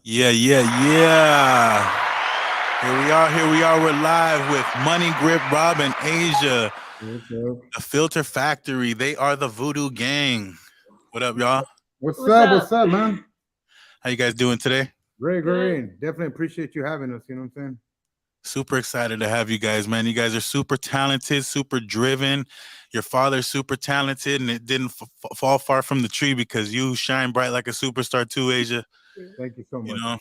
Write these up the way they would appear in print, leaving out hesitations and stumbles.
Yeah, yeah, yeah. Here we are. We're live with Moneygrip, Rob, and Asia, What's up? the Filter Factory. They are the Voodoo Gang. What up, y'all? What's What's up? up? What's up, man? How you guys doing today? Great, Good. great. Definitely appreciate you having us. You know what I'm saying? Super excited to have you guys, man. You guys are super talented, super driven. Your father's super talented, and it didn't fall far from the tree because you shine bright like a superstar too, Asia. Thank you so You much. know,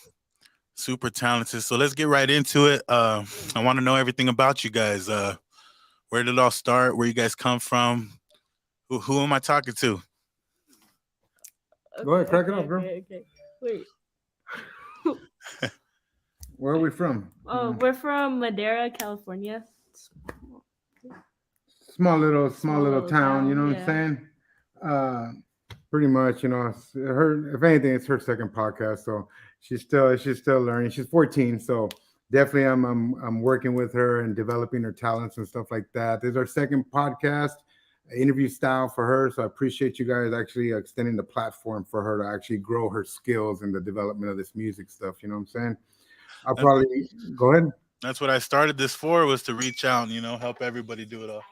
super talented. So let's get right into it. I want to know everything about you guys. Where did it all start? Where you guys come from? Who am I talking to? Go ahead, Okay, crack it okay, off, girl. okay. Wait. Where are we from? We're from Madera, California. Small little Little town. You town. know what I'm Yeah. saying? Uh, Pretty much. You know, it's her. If anything, it's her second podcast, so she's still learning. She's 14, so definitely I'm working with her and developing her talents and stuff like that. This is our second podcast interview style for her, so I appreciate you guys actually extending the platform for her to actually grow her skills in the development of this music stuff. You know what I'm saying? I'll That's, probably go ahead. that's what I started this for, was to reach out and help everybody do it all.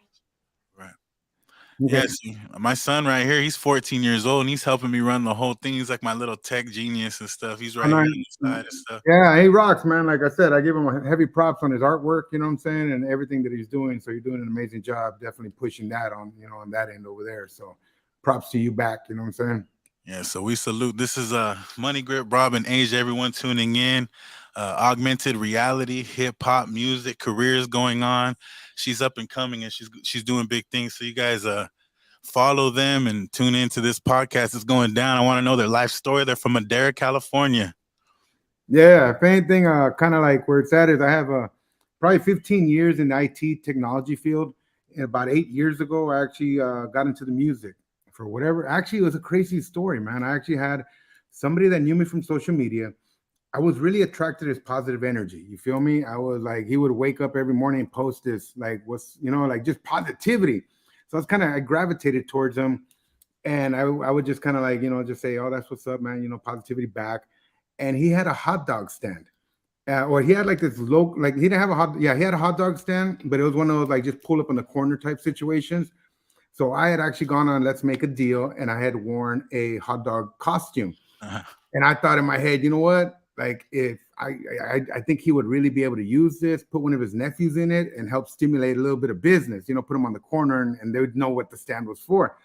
Right. Okay. Yes, my son right here, he's 14 years old and he's helping me run the whole thing. He's like my little tech genius and stuff. He's Oh, right here nice. on the side and stuff. Yeah, he rocks, man. Like I said, I give him a heavy props on his artwork, you know what I'm saying, and everything that he's doing. So you're doing an amazing job, definitely pushing that on, on that end over there. So props to you back, you know what I'm saying? Yeah, so we salute. This is Money Grip, Rob, and Asia. Everyone tuning in. Augmented reality, hip hop, music, careers going on. She's up and coming, and she's doing big things. So you guys follow them and tune into this podcast. It's going down. I want to know their life story. They're from Madera, California. Yeah, if anything, kind of like where it's at is I have probably 15 years in the IT technology field. And about 8 years ago, I actually got into the music for whatever. Actually, it was a crazy story, man. I actually had somebody that knew me from social media. I was really attracted to his positive energy. You feel me? I was like, he would wake up every morning and post this, like, what's, like just positivity. So I gravitated towards him. And I would just kind of like, just say, oh, that's what's up, man. Positivity back. And he had a hot dog stand. Or he had like this low, like he didn't have he had a hot dog stand, but it was one of those like just pull up in the corner type situations. So I had actually gone on Let's Make a Deal and I had worn a hot dog costume. Uh-huh. And I thought in my head, you know what? Like if I think he would really be able to use this, put one of his nephews in it and help stimulate a little bit of business, put him on the corner and they would know what the stand was for.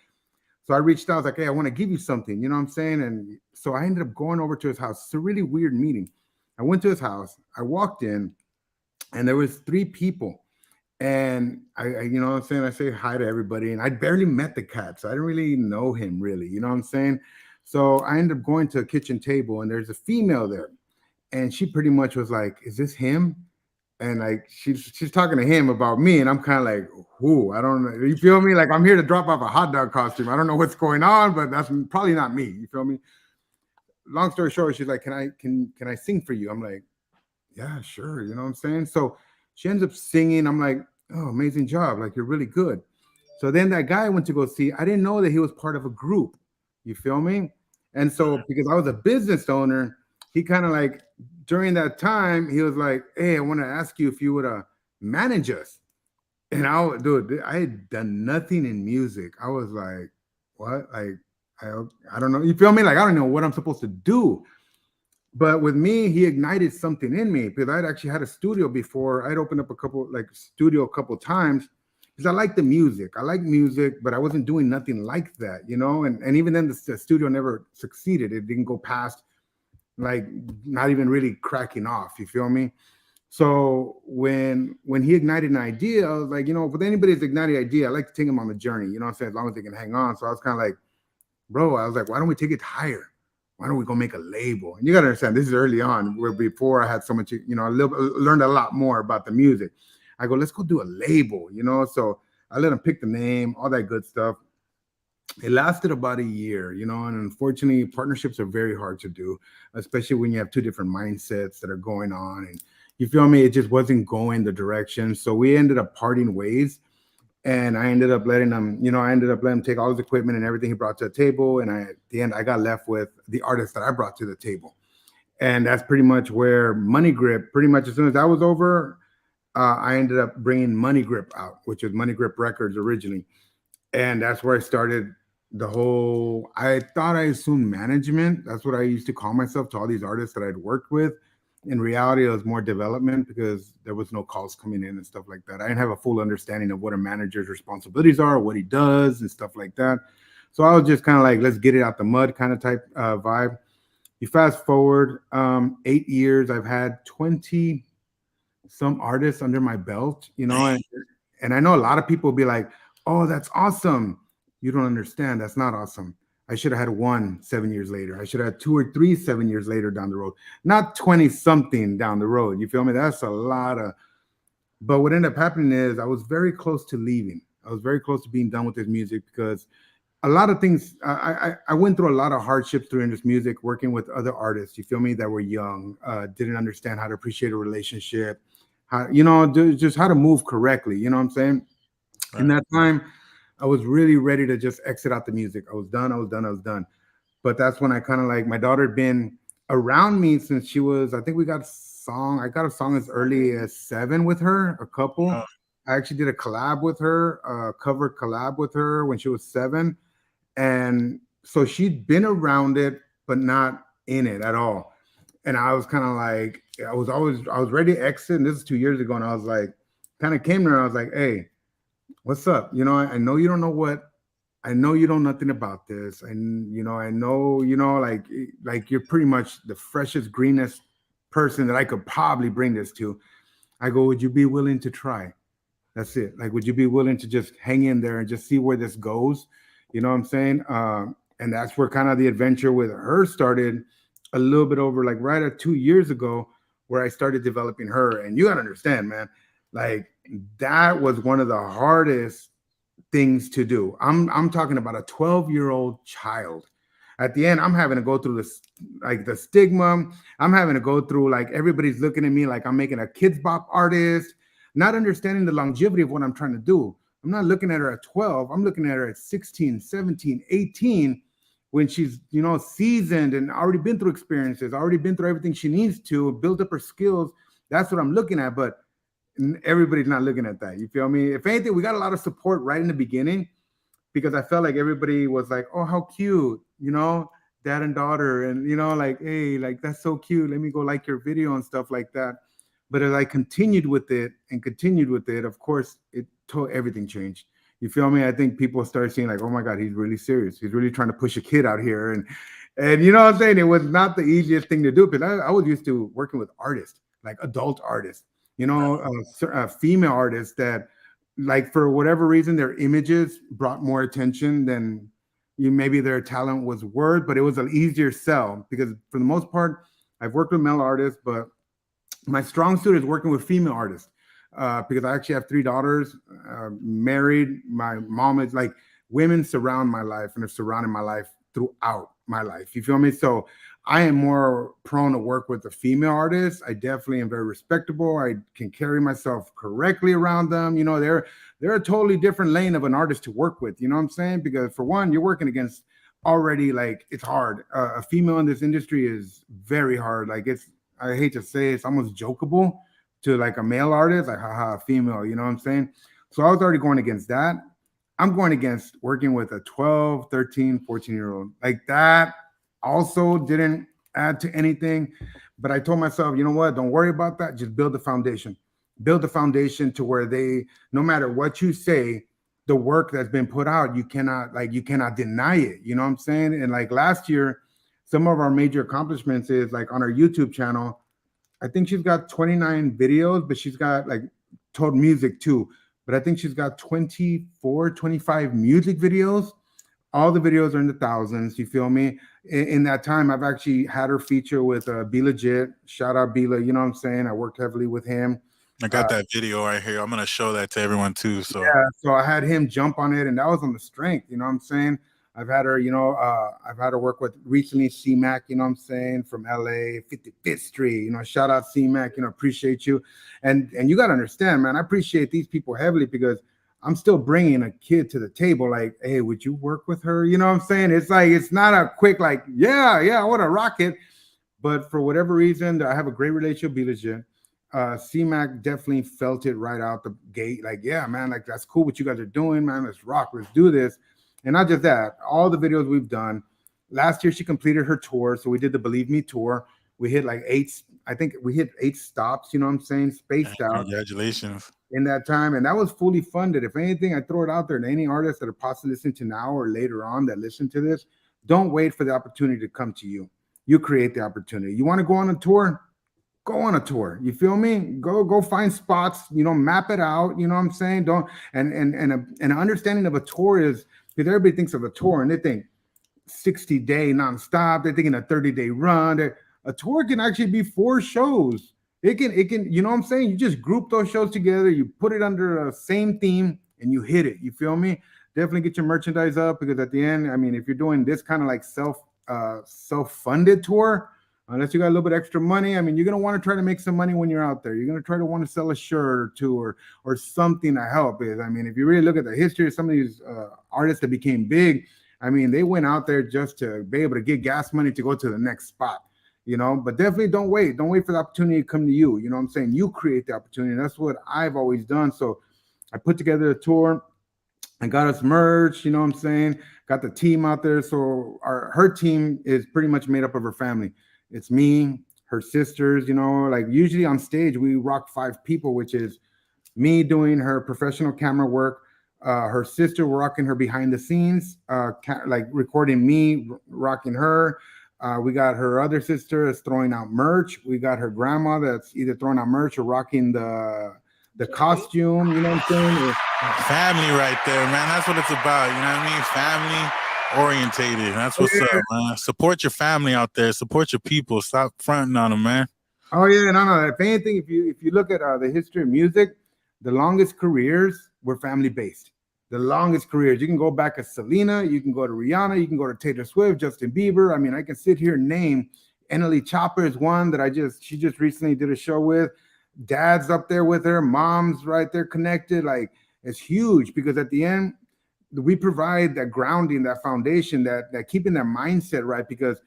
So I reached out, I was like, hey, I want to give you something, you know what I'm saying? And so I ended up going over to his house. It's a really weird meeting. I went to his house, I walked in, and there was three people. And I you know what I'm saying? I say hi to everybody. And I barely met the cat. So I didn't really know him really, you know what I'm saying? So I ended up going to a kitchen table and there's a female there. And she pretty much was like, is this him? And like she's talking to him about me, and I'm kind of like, who? I don't know. You feel me? Like I'm here to drop off a hot dog costume. I don't know what's going on, but that's probably not me. You feel me? Long story short, she's like, can I sing for you? I'm like, yeah, sure. You know what I'm saying? So she ends up singing. I'm like, oh, amazing job. Like you're really good. So then that guy I went to go see, I didn't know that he was part of a group. You feel me? And so because I was a business owner, he kind of like during that time, he was like, hey, I want to ask you if you would manage us. And dude, I had done nothing in music. I was like, what? Like, I don't know. You feel me? Like, I don't know what I'm supposed to do. But with me, he ignited something in me because I'd actually had a studio before. I'd opened up a couple times because I like the music. I like music, but I wasn't doing nothing like that, And even then, the studio never succeeded. It didn't go past like not even really cracking off. You feel me? So when he ignited an idea, I was like, with anybody's ignited idea, I like to take them on the journey. You know what I'm saying? As long as they can hang on. So I was kind of like, bro, I was like, why don't we take it higher? Why don't we go make a label? And you got to understand, this is early on, where before I had so much, learned a lot more about the music. I go, let's go do a label. So I let him pick the name, all that good stuff. It lasted about a year, and unfortunately, partnerships are very hard to do, especially when you have two different mindsets that are going on. And you feel me? It just wasn't going the direction. So we ended up parting ways. And I ended up letting him take all his equipment and everything he brought to the table. And at the end, I got left with the artist that I brought to the table. And that's pretty much where Moneygrip, pretty much as soon as that was over, I ended up bringing Moneygrip out, which was Moneygrip Records originally. And that's where I started the whole, I thought I assumed management. That's what I used to call myself to all these artists that I'd worked with. In reality, it was more development because there was no calls coming in and stuff like that. I didn't have a full understanding of what a manager's responsibilities are, what he does and stuff like that. So I was just kind of like, let's get it out the mud kind of type vibe. You fast forward 8 years, I've had 20 some artists under my belt, and I know a lot of people will be like, oh, that's awesome. You don't understand. That's not awesome. I should have had one 7 years later. I should have had 2 or 3 7 years later down the road, not 20 something down the road. You feel me? That's a lot of, but what ended up happening is I was very close to leaving. I was very close to being done with this music because a lot of things, I went through a lot of hardships doing this music, working with other artists, you feel me, that were young, didn't understand how to appreciate a relationship, how, just how to move correctly, you know what I'm saying? Right. In that time, I was really ready to just exit out the music. I was done. But that's when I kind of like, my daughter had been around me since she was, I think I got a song as early as 7 with her, a couple. Oh. I actually did a collab with her, a cover collab with her when she was 7. And so she'd been around it, but not in it at all. And I was kind of like, I was ready to exit. And this is 2 years ago. And I was like, kind of came to her. I was like, hey, what's up? I know you don't know I know you don't know nothing about this. And, I know, like you're pretty much the freshest, greenest person that I could probably bring this to. I go, would you be willing to try? That's it. Like, would you be willing to just hang in there and just see where this goes? You know what I'm saying? And that's where kind of the adventure with her started a little bit over, like right at 2 years ago, where I started developing her. And you got to understand, man, like that was one of the hardest things to do. I'm talking about a 12-year-old child. At the end, I'm having to go through this, like the stigma. I'm having to go through, like, everybody's looking at me like I'm making a kids bop artist, not understanding the longevity of what I'm trying to do. I'm not looking at her at 12. I'm looking at her at 16, 17, 18, when she's, seasoned and already been through experiences, already been through everything she needs to build up her skills. That's what I'm looking at. But everybody's not looking at that. You feel me? If anything, we got a lot of support right in the beginning because I felt like everybody was like, oh, how cute, dad and daughter. And, like, hey, like, that's so cute. Let me go like your video and stuff like that. But as I continued with it, of course, everything changed. You feel me? I think people started seeing like, oh my God, he's really serious. He's really trying to push a kid out here. And you know what I'm saying? It was not the easiest thing to do because I was used to working with artists, like adult artists, female artists that, like, for whatever reason, their images brought more attention than maybe their talent was worth, but it was an easier sell because for the most part, I've worked with male artists, but my strong suit is working with female artists because I actually have 3 daughters, married. My mom is like, women surround my life and have surrounded my life throughout my life. You feel me? So I am more prone to work with the female artists. I definitely am very respectable. I can carry myself correctly around them. They're a totally different lane of an artist to work with. You know what I'm saying? Because for one, you're working against already, like, it's hard. A female in this industry is very hard. Like, I hate to say it's almost jokeable to like a male artist, like, haha, female, you know what I'm saying? So I was already going against that. I'm going against working with a 12, 13, 14-year-old. Like, that also didn't add to anything. But I told myself, you know what? Don't worry about that. Just build the foundation. Build the foundation to where no matter what you say, the work that's been put out, you cannot deny it. You know what I'm saying? And like last year, some of our major accomplishments is like on our YouTube channel, I think she's got 29 videos, but she's got like total music too. But I think she's got 24, 25 music videos. All the videos are in the thousands. You feel me? In that time, I've actually had her feature with Be Legit. Shout out Bila. You know what I'm saying? I worked heavily with him. I got that video right here. I'm going to show that to everyone too. So yeah, so I had him jump on it, and that was on the strength. You know what I'm saying? I've had her, work with recently C-Mac, you know what I'm saying, from LA, 55th Street, shout out C-Mac, appreciate you. And you got to understand, man, I appreciate these people heavily because I'm still bringing a kid to the table. Like, hey, would you work with her? You know what I'm saying? It's like, it's not a quick, like, yeah, I want to rock it. But for whatever reason, I have a great relationship with Be Legit. CMAC definitely felt it right out the gate. Like, yeah, man, like that's cool what you guys are doing, man. Let's rock, let's do this. And not just that, all the videos we've done. Last year, she completed her tour. So we did the Believe Me tour. We hit like I think we hit 8 stops, you know what I'm saying? Spaced out Congratulations. in that time. And that was fully funded. If anything, I throw it out there to any artists that are possibly listening to now or later on that listen to this. Don't wait for the opportunity to come to you. You create the opportunity. You want to go on a tour? Go on a tour. You feel me? Go find spots, map it out. You know what I'm saying? Don't and an understanding of a tour is because everybody thinks of a tour and they think 60-day nonstop. They're thinking a 30-day run. A tour can actually be 4 shows. It can, you know what I'm saying? You just group those shows together, you put it under a same theme, and you hit it. You feel me? Definitely get your merchandise up because at the end, I mean, if you're doing this kind of like self-funded tour, unless you got a little bit extra money, I mean, you're gonna want to try to make some money when you're out there. You're gonna try to want to sell a shirt or two or something to help. Is I mean, if you really look at the history of some of these artists that became big, I mean, they went out there just to be able to get gas money to go to the next spot. But definitely don't wait for the opportunity to come to you. You know what I'm saying? You create the opportunity. That's what I've always done. So I put together a tour. I got us merch, you know what I'm saying? Got the team out there. So her team is pretty much made up of her family. It's me, her sisters, like usually on stage, we rock 5 people, which is me doing her professional camera work, her sister rocking her behind the scenes, like recording me, rocking her. We got her other sister that's throwing out merch. We got her grandma that's either throwing out merch or rocking the costume, you know what I'm saying? Family right there, man. That's what it's about. You know what I mean? Family orientated. That's what's up, man. Support your family out there. Support your people. Stop fronting on them, man. Oh yeah, no. If anything, if you look at the history of music, the longest careers were family based. The longest careers. You can go back to Selena, you can go to Rihanna, you can go to Taylor Swift, Justin Bieber. I mean, I can sit here and name. Annalie Chopper is one that she just recently did a show with. Dad's up there with her, mom's right there connected. Like it's huge because at the end, we provide that grounding, that foundation, that keeping their mindset right. Because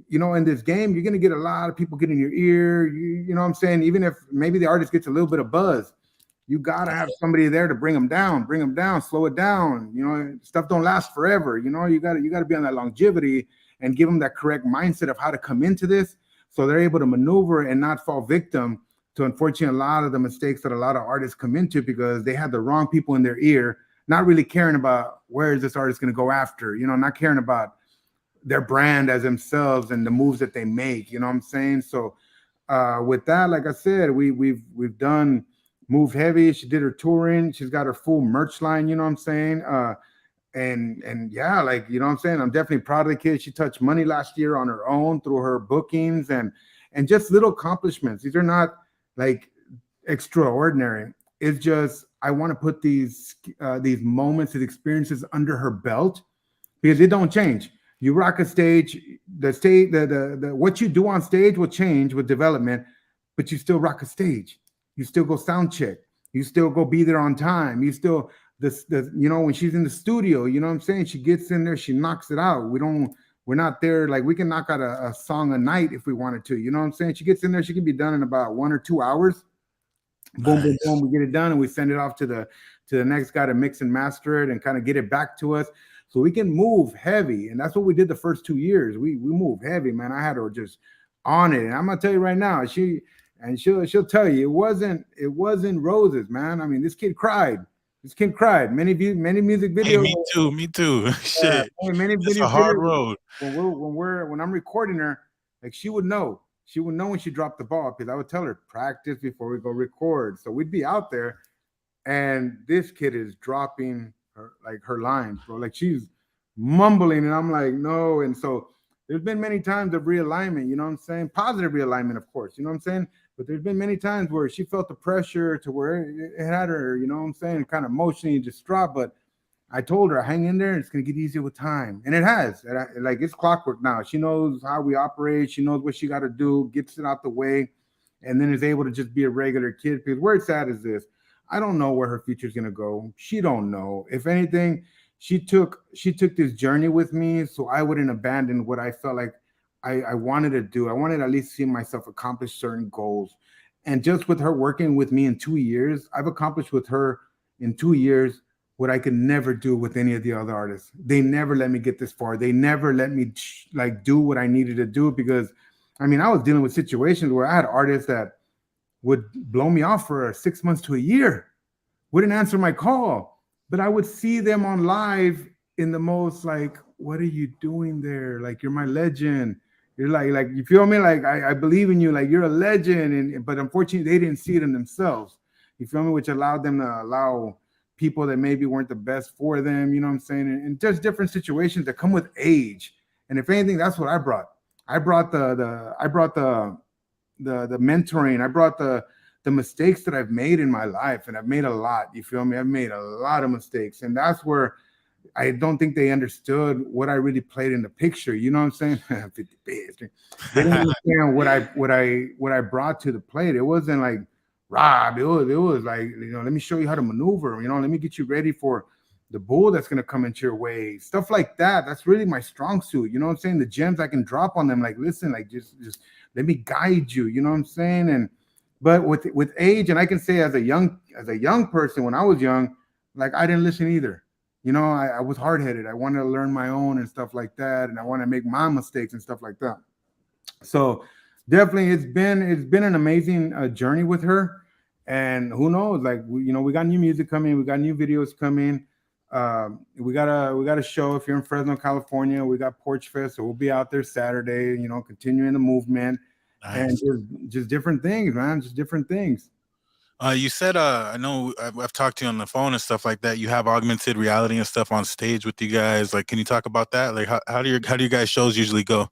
in this game, you're gonna get a lot of people getting in your ear. You know what I'm saying? Even if maybe the artist gets a little bit of buzz, you gotta have somebody there to bring them down, slow it down. Stuff don't last forever. You gotta be on that longevity and give them that correct mindset of how to come into this, so they're able to maneuver and not fall victim to, unfortunately, a lot of the mistakes that a lot of artists come into because they had the wrong people in their ear, not really caring about where is this artist going to go after, not caring about their brand as themselves and the moves that they make. You know what I'm saying? So with that, like I said, we've done Move Heavy. She did her touring. She's got her full merch line. You know what I'm saying? And yeah, like, you know what I'm saying? I'm definitely proud of the kid. She touched money last year on her own through her bookings and just little accomplishments. These are not like extraordinary. It's just I want to put these moments, these experiences under her belt because it don't change. You rock a stage, the what you do on stage will change with development, but you still rock a stage. You still go sound check. You still go be there on time. You still when she's in the studio, you know what I'm saying? She gets in there, she knocks it out. We're not there. Like we can knock out a song a night if we wanted to. You know what I'm saying? She gets in there, she can be done in about 1 or 2 hours. Boom, nice. Boom, boom. We get it done and we send it off to the next guy to mix and master it and kind of get it back to us. So we can move heavy. And that's what we did the first 2 years. We moved heavy, man. I had her just on it. And I'm gonna tell you right now, she'll tell you it wasn't roses, man. I mean, this kid cried. Many music videos. Hey, me too. Shit. Many it's a hard road. When I'm recording her, like she would know. She would know when she dropped the ball because I would tell her practice before we go record. So we'd be out there, and this kid is dropping her lines, bro. Like she's mumbling, and I'm like, no. And so there's been many times of realignment. You know what I'm saying? Positive realignment, of course. You know what I'm saying? But there's been many times where she felt the pressure to where it had her, you know what I'm saying, kind of emotionally distraught. But I told her, hang in there. It's going to get easier with time. And it has. Like, it's clockwork now. She knows how we operate. She knows what she got to do, gets it out the way, and then is able to just be a regular kid. Because where it's at is this. I don't know where her future is going to go. She don't know. If anything, she took this journey with me so I wouldn't abandon what I felt like I wanted to do. I wanted to at least see myself accomplish certain goals. And just with her working with me in 2 years, I've accomplished with her in 2 years what I could never do with any of the other artists. They never let me get this far. They never let me like do what I needed to do because I mean, I was dealing with situations where I had artists that would blow me off for 6 months to a year, wouldn't answer my call, but I would see them on live in the most like, what are you doing there? Like, you're my legend. You're like you feel me? Like I believe in you. Like you're a legend, and but unfortunately they didn't see it in themselves. You feel me? Which allowed them to allow people that maybe weren't the best for them. You know what I'm saying? And just different situations that come with age. And if anything, that's what I brought. I brought the mentoring. I brought the mistakes that I've made in my life, and I've made a lot. You feel me? I've made a lot of mistakes, and that's where I don't think they understood what I really played in the picture. You know what I'm saying? 50 bits. They didn't understand what I brought to the plate. It wasn't like Rob. It was like, let me show you how to maneuver. Let me get you ready for the bull that's gonna come into your way. Stuff like that. That's really my strong suit. You know what I'm saying? The gems I can drop on them. Like, listen, like just let me guide you. You know what I'm saying? And but with age, and I can say as a young person, when I was young, like I didn't listen either. I was hard-headed. I wanted to learn my own and stuff like that, and I want to make my mistakes and stuff like that. So definitely, it's been an amazing journey with her. And who knows? Like we got new music coming, we got new videos coming. We got a show. If you're in Fresno, California, we got Porch Fest, so we'll be out there Saturday. Continuing the movement, and Nice. just different things, man. Just different things. You said, I know I've talked to you on the phone and stuff like that. You have augmented reality and stuff on stage with you guys. Like, can you talk about that? Like, how do you guys shows usually go?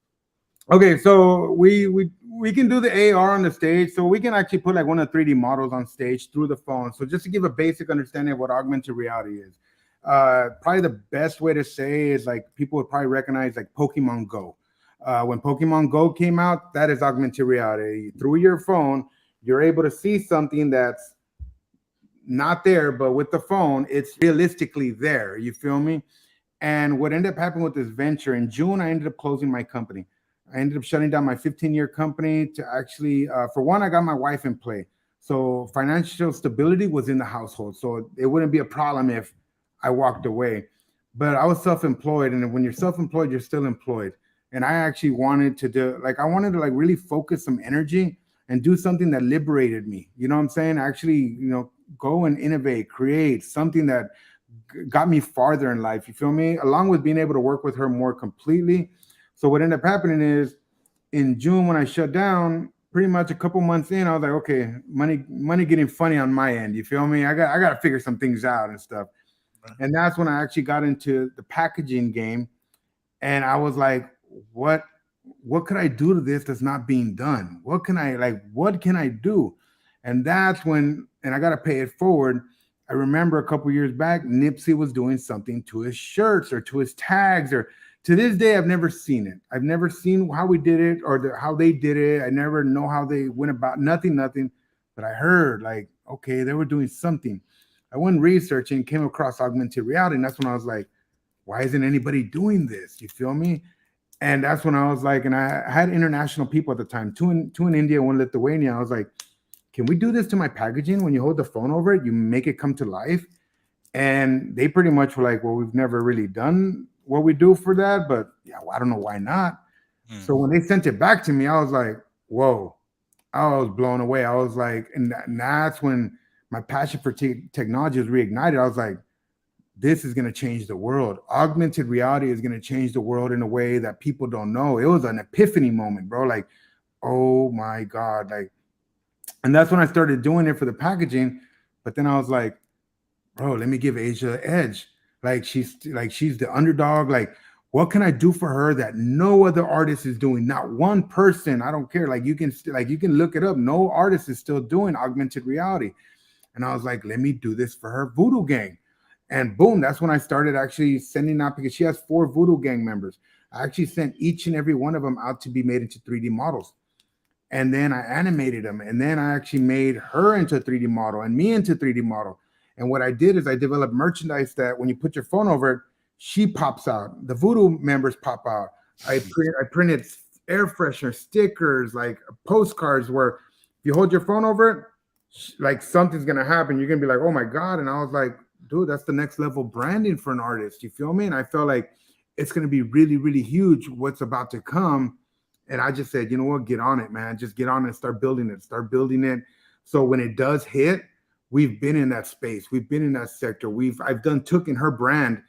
Okay, so we can do the AR on the stage, so we can actually put like one of the 3D models on stage through the phone. So just to give a basic understanding of what augmented reality is, probably the best way to say is like people would probably recognize like Pokemon Go. When Pokemon Go came out, that is augmented reality. Through your phone, you're able to see something that's not there, but with the phone, it's realistically there. You feel me? And what ended up happening with this venture in June, I ended up closing my company. I ended up shutting down my 15-year company to actually, for one, I got my wife in play. So financial stability was in the household. So it wouldn't be a problem if I walked away. But I was self-employed. And when you're self-employed, you're still employed. And I actually wanted to I wanted to like really focus some energy and do something that liberated me. You know what I'm saying? Actually, go and innovate, create something that got me farther in life. You feel me? Along with being able to work with her more completely. So what ended up happening is in June when I shut down, pretty much a couple months in, I was like, okay, money getting funny on my end. You feel me? I got to figure some things out and stuff. And that's when I actually got into the packaging game. And I was like, what could I do to this that's not being done? What can I do? And that's when, and I got to pay it forward. I remember a couple years back, Nipsey was doing something to his shirts or to his tags, or to this day, I've never seen it. I've never seen how we did it or how they did it. I never know how they went about nothing. But I heard like, okay, they were doing something. I went researching, came across augmented reality, and that's when I was like, why isn't anybody doing this? You feel me? And that's when I was like, and I had international people at the time, two in India, one in Lithuania. I was like, can we do this to my packaging? When you hold the phone over it, you make it come to life. And they pretty much were like, well, we've never really done what we do for that, but yeah, well, I don't know why not. So when they sent it back to me, I was like, whoa, I was blown away. I was like, and that's when my passion for technology was reignited. I was like, this is going to change the world. Augmented reality is going to change the world in a way that people don't know. It was an epiphany moment, bro. Like, oh my God. Like, and that's when I started doing it for the packaging. But then I was like, bro, let me give Asia an edge. She's the underdog. Like, what can I do for her that no other artist is doing? Not one person. I don't care. Like you can look it up. No artist is still doing augmented reality. And I was like, let me do this for her Voodoo Gang. And boom, that's when I started actually sending out, because she has 4 Voodoo Gang members. I actually sent each and every one of them out to be made into 3D models. And then I animated them. And then I actually made her into a 3D model and me into 3D model. And what I did is I developed merchandise that when you put your phone over it, she pops out. The Voodoo members pop out. I printed air freshener, stickers, like postcards where if you hold your phone over it, like something's gonna happen. You're gonna be like, oh my God. And I was like, dude, that's the next level branding for an artist. You feel me? And I felt like it's gonna be really, really huge what's about to come. And I just said, you know what, get on it, man. Just get on it and start building it. Start building it. So when it does hit, we've been in that space. We've been in that sector. I've taken her brand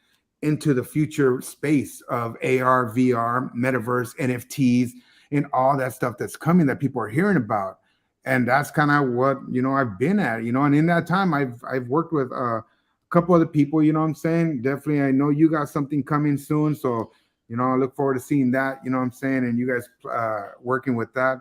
into the future space of AR, VR, metaverse, NFTs, and all that stuff that's coming that people are hearing about. And that's kind of what, I've been at, and in that time I've worked with a couple other people, you know what I'm saying? Definitely, I know you got something coming soon. So, I look forward to seeing that, you know what I'm saying? And you guys working with that.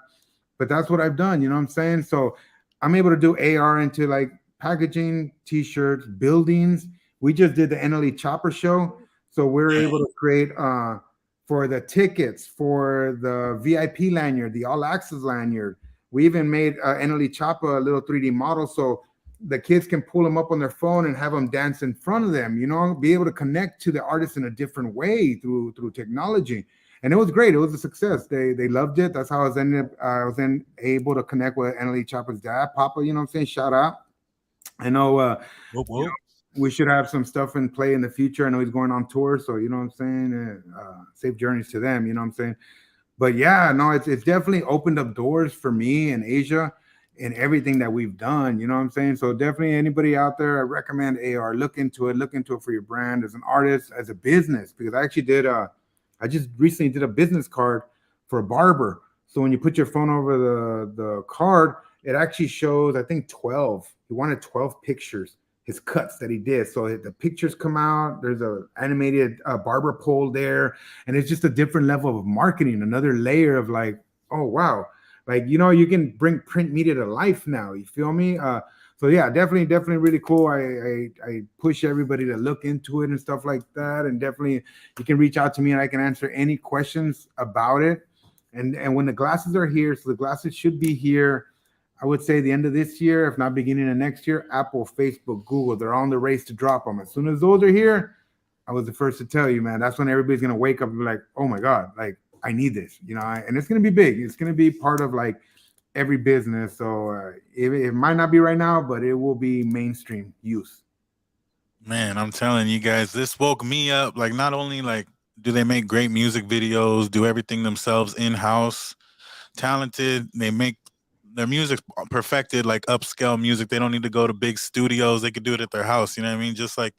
But that's what I've done, you know what I'm saying? So I'm able to do AR into like packaging, t-shirts, buildings. We just did the NLE Chopper show. So we're able to create for the tickets, for the VIP lanyard, the all access lanyard. We even made NLE Chopper a little 3D model so the kids can pull them up on their phone and have them dance in front of them, be able to connect to the artist in a different way through technology. And it was great. It was a success. They loved it. That's how I was able to connect with NLE Chopper's dad, Papa, you know what I'm saying? Shout out. I know we should have some stuff in play in the future. I know he's going on tour, so you know what I'm saying? Safe journeys to them, you know what I'm saying? But yeah, no, it's definitely opened up doors for me in Asia and everything that we've done, you know what I'm saying? So definitely anybody out there, I recommend AR. Look into it for your brand as an artist, as a business, because I actually I just recently did a business card for a barber. So when you put your phone over the card, it actually shows, I think 12. He wanted 12 pictures, his cuts that he did. So the pictures come out. There's a animated barber pole there. And it's just a different level of marketing, another layer of like, oh, wow. Like, you can bring print media to life now. You feel me? So yeah, definitely really cool. I push everybody to look into it and stuff like that. And definitely you can reach out to me and I can answer any questions about it. And when the glasses are here, so the glasses should be here, I would say the end of this year, if not beginning of next year. Apple, Facebook, Google, they're on the race to drop them. As soon as those are here, I was the first to tell you, man, that's when everybody's going to wake up and be like, oh my God, like I need this, and it's going to be big. It's going to be part of like every business. So it might not be right now, but it will be mainstream use. Man, I'm telling you guys, this woke me up. Like, not only like do they make great music videos, do everything themselves in-house, talented, they make their music perfected, like upscale music. They don't need to go to big studios. They could do it at their house. You know what I mean? Just like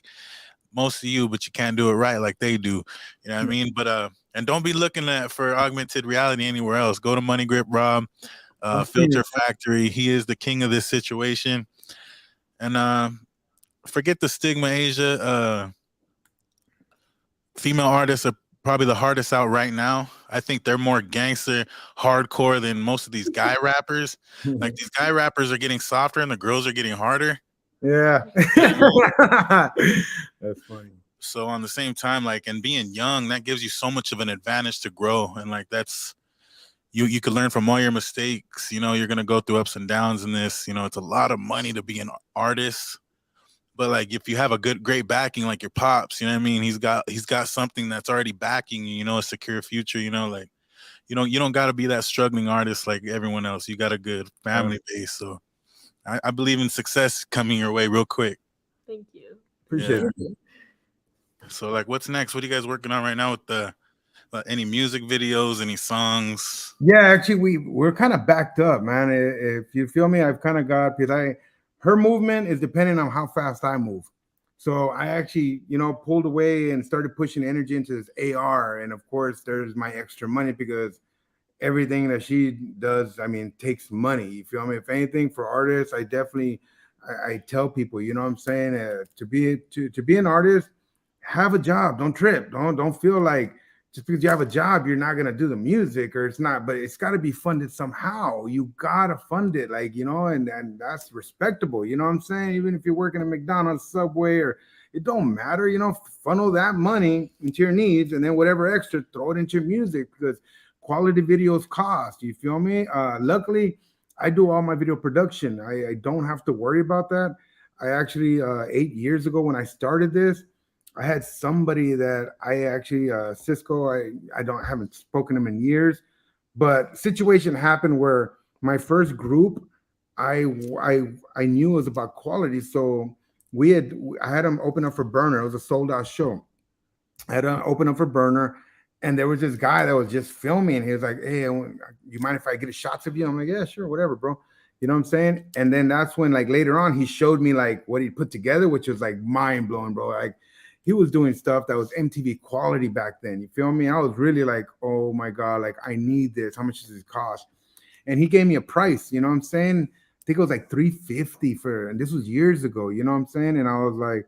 most of you, but you can't do it right like they do. You know what I mean? But and don't be looking for augmented reality anywhere else. Go to Moneygrip Rob, Filter Factory. He is the king of this situation. And forget the stigma, Asia. Female artists are probably the hardest out right now. I think they're more gangster, hardcore than most of these guy rappers. Like, these guy rappers are getting softer and the girls are getting harder. Yeah. That's funny. So on the same time, like, and being young, that gives you so much of an advantage to grow. And like, that's, you could learn from all your mistakes. You're going to go through ups and downs in this. It's a lot of money to be an artist. But like, if you have a great backing, like your pops, you know what I mean? He's got something that's already backing you, a secure future, like, you don't got to be that struggling artist like everyone else. You got a good family base. So I believe in success coming your way real quick. Thank you. Appreciate it. So like, what's next? What are you guys working on right now with the any music videos, any songs? Yeah, actually we're kind of backed up, man. If you feel me, I've kind of got, because her movement is depending on how fast I move. So I actually, pulled away and started pushing energy into this AR. And of course, there's my extra money because everything that she does, takes money. You feel me? If anything, for artists, I definitely, I tell people, you know what I'm saying? To be an artist, have a job. Don't trip. Don't feel like just because you have a job, you're not gonna do the music, or it's not. But it's got to be funded somehow. You gotta fund it, like, and that's respectable. You know what I'm saying? Even if you're working at McDonald's, Subway, or it don't matter. Funnel that money into your needs, and then whatever extra, throw it into your music, because quality videos cost. You feel me? Luckily, I do all my video production. I don't have to worry about that. I actually 8 years ago when I started this, I had somebody that I actually Cisco. I haven't spoken to him in years, But situation happened where my first group, I I knew it was about quality, so I had them open up for Burner. It was a sold out show. I had to open up for Burner, and there was this guy that was just filming. He was like, "Hey, you mind if I get a shots of you?" I'm like, "Yeah, sure, whatever, bro." You know what I'm saying? And then that's when, like later on, he showed me like what he put together, which was like mind blowing, bro. Like he was doing stuff that was MTV quality back then. You feel me? I was really like, "Oh my god, like I need this. How much does this cost?" And he gave me a price. You know what I'm saying? I think it was like 350 for, and this was years ago. You know what I'm saying? And I was like,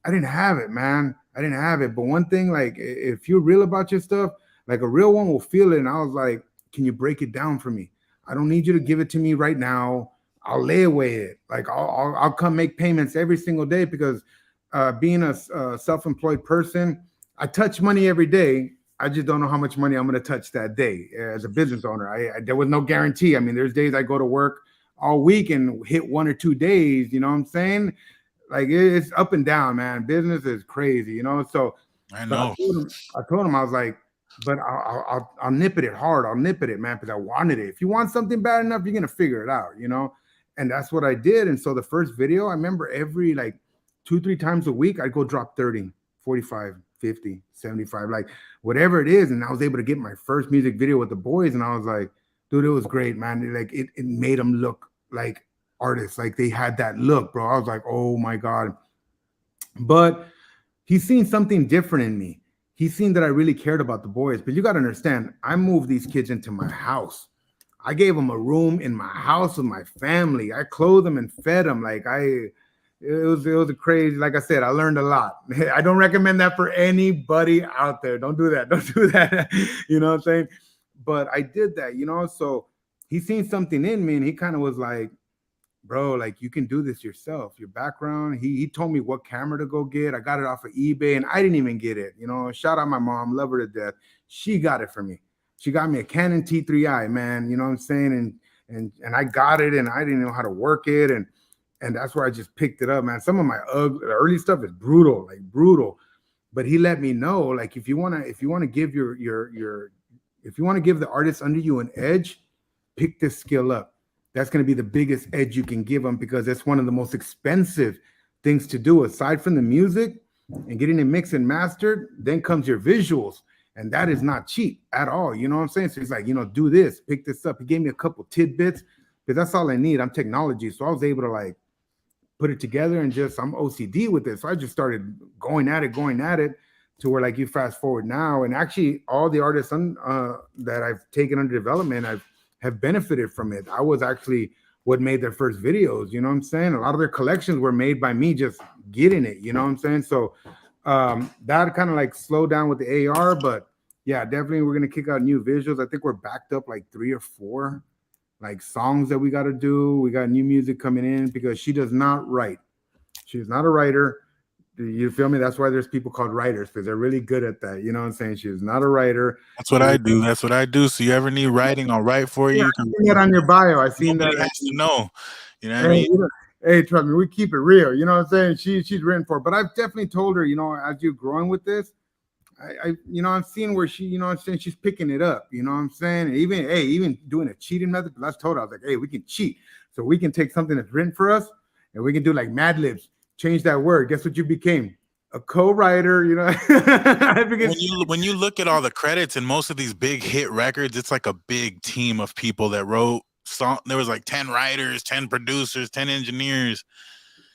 I didn't have it, man. I didn't have it. But one thing, like, if you're real about your stuff, like a real one will feel it. And I was like, can you break it down for me? I don't need you to give it to me right now. I'll lay away it. Like, I'll come make payments every single day because being a self-employed person, I touch money every day. I just don't know how much money I'm going to touch that day as a business owner. There was no guarantee. I mean, there's days I go to work all week and hit 1 or 2 days. You know what I'm saying? Like it's up and down, man. Business is crazy, you know. So, I but know. I told him, I was like, but I'll nip it hard. I'll nip it, man, because I wanted it. If you want something bad enough, you're gonna figure it out, you know. And that's what I did. And so the first video, I remember every like 2, 3 times a week, I'd go drop 30, 45, 50, 75, like whatever it is. And I was able to get my first music video with the boys. And I was like, dude, it was great, man. Like it made them look like artists, like they had that look, bro. I was like, oh my god. But he's seen something different in me. He's seen that I really cared about the boys. But you got to understand, I moved these kids into my house. I gave them a room in my house with my family. I clothed them and fed them. Like it was a crazy. Like I said, I learned a lot. I don't recommend that for anybody out there. Don't do that. Don't do that. You know what I'm saying? But I did that. You know, so he seen something in me, and he kind of was like, bro, like you can do this yourself. Your background. He told me what camera to go get. I got it off of eBay, and I didn't even get it. You know, shout out my mom, love her to death. She got it for me. She got me a Canon T3i, man. You know what I'm saying? And I got it, and I didn't know how to work it, and that's where I just picked it up, man. Some of my early stuff is brutal, like brutal. But he let me know, like if you wanna give if you want to give the artist under you an edge, pick this skill up. That's going to be the biggest edge you can give them because it's one of the most expensive things to do aside from the music and getting it mixed and mastered. Then comes your visuals, and that is not cheap at all. You know what I'm saying? So he's like, do this, pick this up. He gave me a couple tidbits because that's all I need. I'm technology, so I was able to like put it together and just I'm OCD with it. So I just started going at it to where like you fast forward now, and actually all the artists that I've taken under development, have benefited from it. I was actually what made their first videos. You know what I'm saying? A lot of their collections were made by me just getting it. You know what I'm saying? So that kind of like slowed down with the AR, but yeah, definitely we're gonna kick out new visuals. I think we're backed up like 3 or 4 like songs that we got to do. We got new music coming in because she does not write. She's not a writer. You feel me? That's why there's people called writers because they're really good at that. You know what I'm saying? She's not a writer. That's what I do. That's what I do. So you ever need writing, I'll write for you. Yeah, You I can seen that on your bio. I seen nobody that. has to know. You know what I Hey, mean? hey, trust me, we keep it real. You know what I'm saying? She's written for it. But I've definitely told her, as you're growing with this, I'm seeing where she, I'm saying she's picking it up. You know what I'm saying? And even doing a cheating method. But I told her, I was like, hey, we can cheat. So we can take something that's written for us and we can do like Mad Libs, change that word. Guess what you became? A co-writer, When you look at all the credits and most of these big hit records, it's like a big team of people that wrote song. There was like 10 writers, 10 producers, 10 engineers.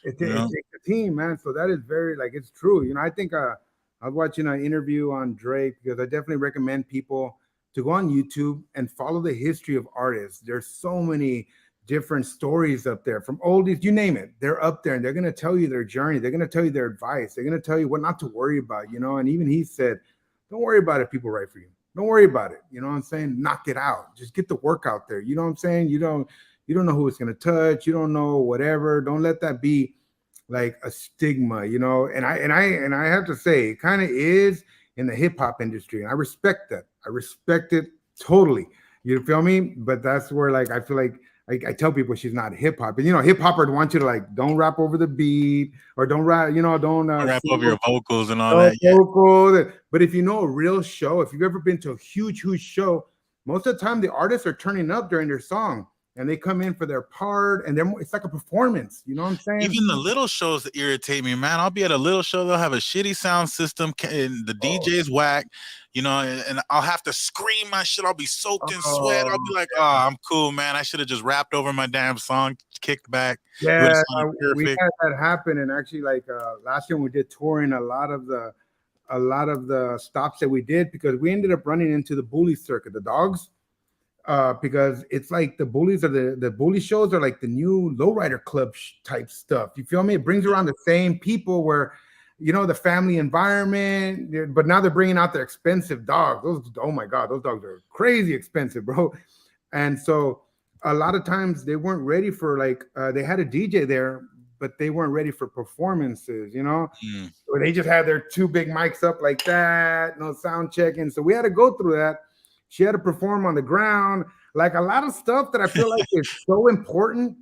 It takes a team, man. So that is very like it's true. I think I was watching an interview on Drake because I definitely recommend people to go on YouTube and follow the history of artists. There's so many different stories up there from oldies, you name it. They're up there and they're going to tell you their journey. They're going to tell you their advice. They're going to tell you what not to worry about, And even he said, don't worry about it. People write for you. Don't worry about it. You know what I'm saying? Knock it out. Just get the work out there. You know what I'm saying? You don't know who it's going to touch. You don't know whatever. Don't let that be like a stigma, And I have to say, it kind of is in the hip hop industry. And I respect that. I respect it totally. You feel me? But that's where like, I feel like, I tell people she's not hip hop, and hip hop would want you to like don't rap over the beat or don't rap, don't rap over your vocals and all that. Yeah. Vocals. But if you know a real show, if you've ever been to a huge show, most of the time the artists are turning up during their song and they come in for their part, and it's like a performance. You know what I'm saying? Even the little shows that irritate me, man. I'll be at a little show, they'll have a shitty sound system, and the DJ's whack, and I'll have to scream my shit. I'll be soaked in sweat. I'll be like, oh, I'm cool, man. I should have just rapped over my damn song, kicked back. Yeah, we had that happen. And actually, like last year when we did touring, a lot of the stops that we did, because we ended up running into the bully circuit, the dogs. Because it's like the bullies are the bully shows are like the new lowrider club type stuff. You feel me? It brings around the same people where, the family environment, but now they're bringing out their expensive dogs. Oh my God, those dogs are crazy expensive, bro. And so a lot of times they weren't ready for they had a DJ there, but they weren't ready for performances, or they just had their two big mics up like that, no sound checking. So we had to go through that. She had to perform on the ground, like a lot of stuff that I feel like is so important.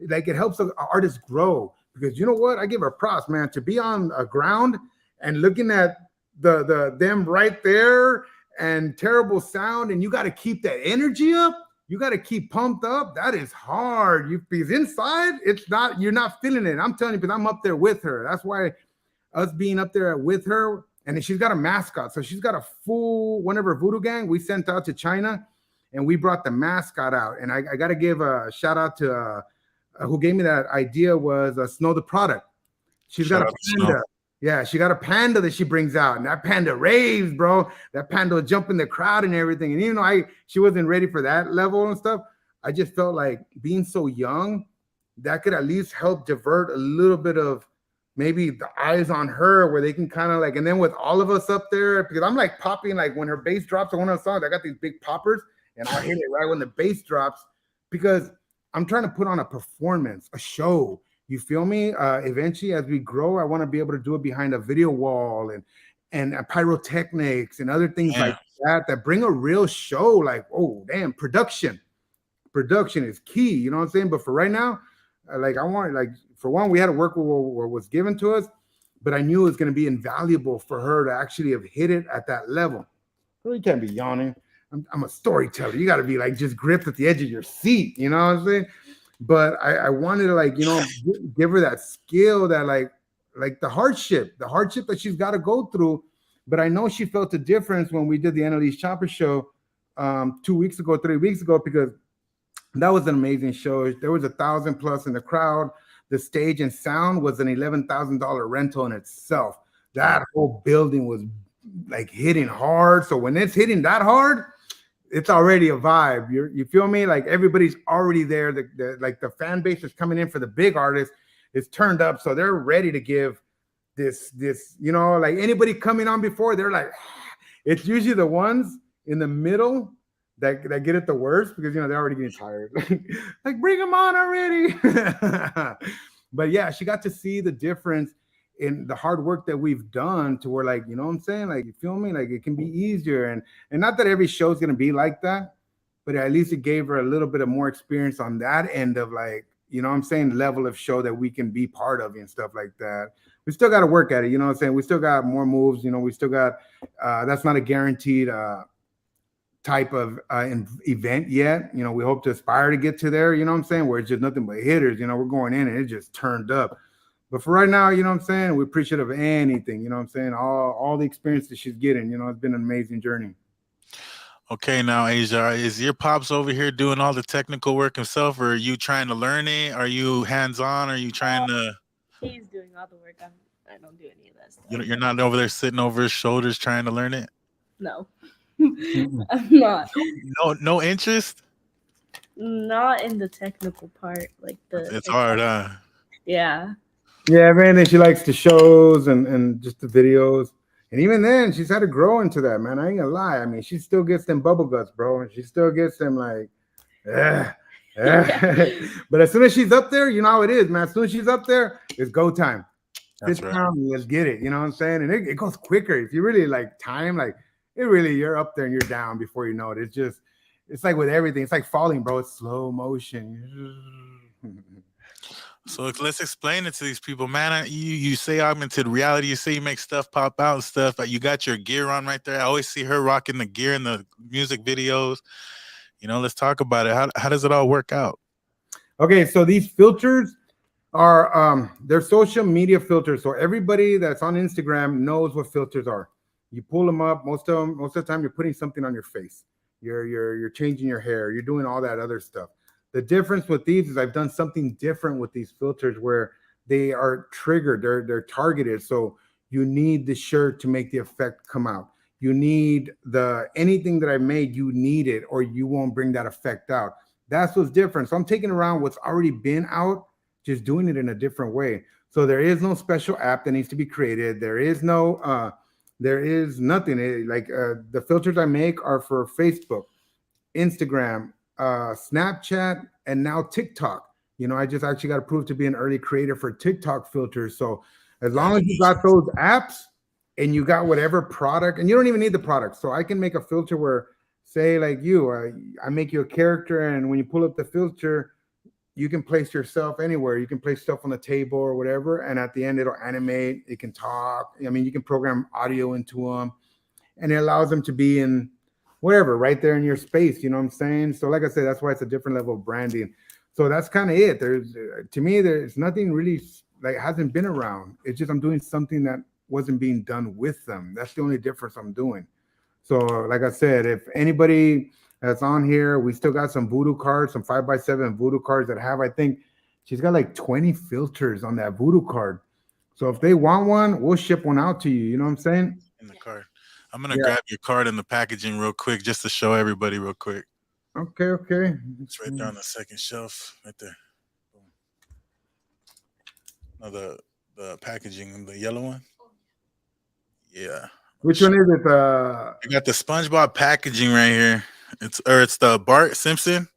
Like it helps artists grow, because you know what? I give her props, man, to be on a ground and looking at them right there and terrible sound, and you got to keep that energy up. You got to keep pumped up. That is hard. Because inside, you're not feeling it. I'm telling you, because I'm up there with her. That's why us being up there with her. And she's got a mascot. So she's got a full one of her voodoo gang we sent out to China, and we brought the mascot out. And I got to give a shout out to who gave me that idea was Snow the Product. She's got a panda. Yeah, she got a panda that she brings out. And that panda raves, bro. That panda will jump in the crowd and everything. And even though she wasn't ready for that level and stuff, I just felt like being so young, that could at least help divert a little bit of maybe the eyes on her, where they can kind of and then with all of us up there, because I'm like popping, like when her bass drops on one of the songs, I got these big poppers and I'll hit it right when the bass drops, because I'm trying to put on a performance, a show. You feel me? Eventually, as we grow, I want to be able to do it behind a video wall and pyrotechnics and other things like that bring a real show. Like, oh, damn, production is key. You know what I'm saying? But for right now, I want, for one, we had to work with what was given to us, but I knew it was going to be invaluable for her to actually have hit it at that level. Well, you can't be yawning. I'm a storyteller. You got to be just gripped at the edge of your seat. You know what I'm saying? But I wanted to give her that skill, that like the hardship that she's got to go through. But I know she felt the difference when we did the Annalise Chopper show 3 weeks ago, because that was an amazing show. There was 1,000+ in the crowd. The stage and sound was an $11,000 rental in itself. That whole building was hitting hard. So when it's hitting that hard, it's already a vibe. You feel me? Like everybody's already there. The fan base is coming in for the big artists. It's turned up, so they're ready to give this. Anybody coming on before, they're like, it's usually the ones in the middle that get it the worst, because they're already getting tired. Bring them on already. But yeah, she got to see the difference in the hard work that we've done, to where you know what I'm saying? You feel me? It can be easier, and not that every show is gonna be like that, but at least it gave her a little bit of more experience on that end of you know what I'm saying, level of show that we can be part of and stuff like that. We still got to work at it, you know what I'm saying? We still got more moves, we still got that's not a guaranteed type of event yet. We hope to aspire to get to there, you know what I'm saying, where it's just nothing but hitters. We're going in and it just turned up. But for right now, you know what I'm saying, we appreciate of anything, you know what I'm saying, all the experience that she's getting. It's been an amazing journey. Okay, now Asia, is your pops over here doing all the technical work himself, or are you trying to learn it? Are you hands-on? Are you trying to? He's doing all the work. I don't do any of that stuff. You're not over there sitting over his shoulders trying to learn it? No. I'm not. No interest? Not in the technical part, It's hard, huh? Yeah. Yeah, man. And she likes the shows and just the videos. And even then, she's had to grow into that, man. I ain't gonna lie. I mean, she still gets them bubble guts, bro. And she still gets them But as soon as she's up there, you know how it is, man. As soon as she's up there, it's go time. That's right. Let's get it. You know what I'm saying? And it goes quicker. If you really time, you're up there and you're down before you know it. It's like with everything. It's like falling, bro. It's slow motion. So let's explain it to these people, man. You say augmented reality. You say you make stuff pop out and stuff. You got your gear on right there. I always see her rocking the gear in the music videos. Let's talk about it. How does it all work out? Okay, so these filters are they're social media filters. So everybody that's on Instagram knows what filters are. You pull them up. Most of the time, you're putting something on your face. You're changing your hair. You're doing all that other stuff. The difference with these is I've done something different with these filters where they are triggered. They're targeted. So you need the shirt to make the effect come out. You need anything that I made. You need it, or you won't bring that effect out. That's what's different. So I'm taking around what's already been out, just doing it in a different way. So there is no special app that needs to be created. There is nothing. The filters I make are for Facebook, Instagram, Snapchat, and now TikTok. I just actually got approved to be an early creator for TikTok filters. So as long as you got those apps and you got whatever product, and you don't even need the product. So I can make a filter where, say, like I make you a character, and when you pull up the filter, you can place yourself anywhere. You can place stuff on the table or whatever, and at the end it'll animate. It can talk. I mean, you can program audio into them, and it allows them to be in wherever, right there in your space. You know what I'm saying? So like I said, that's why it's a different level of branding. So that's kind of it. To me, there's nothing really like hasn't been around. It's just I'm doing something that wasn't being done with them. That's the only difference I'm doing. So like I said, if anybody that's on here, we still got some voodoo cards, some 5x7 voodoo cards that have, I think she's got like 20 filters on that voodoo card. So if they want one, we'll ship one out to you. You know what I'm saying? In the card. I'm going to grab your card in the packaging real quick just to show everybody real quick. Okay. It's right there on the second shelf, right there. No, the packaging, the yellow one. Yeah. Which one is it? You got the SpongeBob packaging right here. It's the Bart Simpson.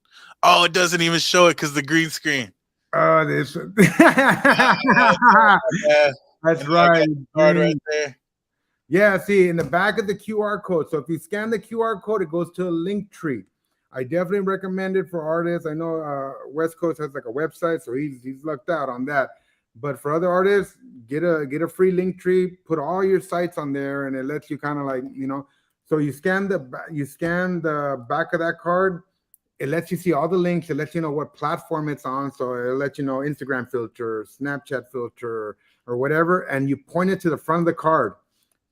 Oh, it doesn't even show it because the green screen. Oh, this. That's right. Card right there. Yeah, see, in the back of the QR code. So if you scan the QR code, it goes to a link tree. I definitely recommend it for artists. I know West Coast has like a website, so he's lucked out on that. But for other artists, get a free link tree, put all your sites on there, and it lets you kind of like, so you scan the back of that card. It lets you see all the links. It lets you know what platform it's on. So it'll let you know Instagram filter, Snapchat filter, or whatever. And you point it to the front of the card.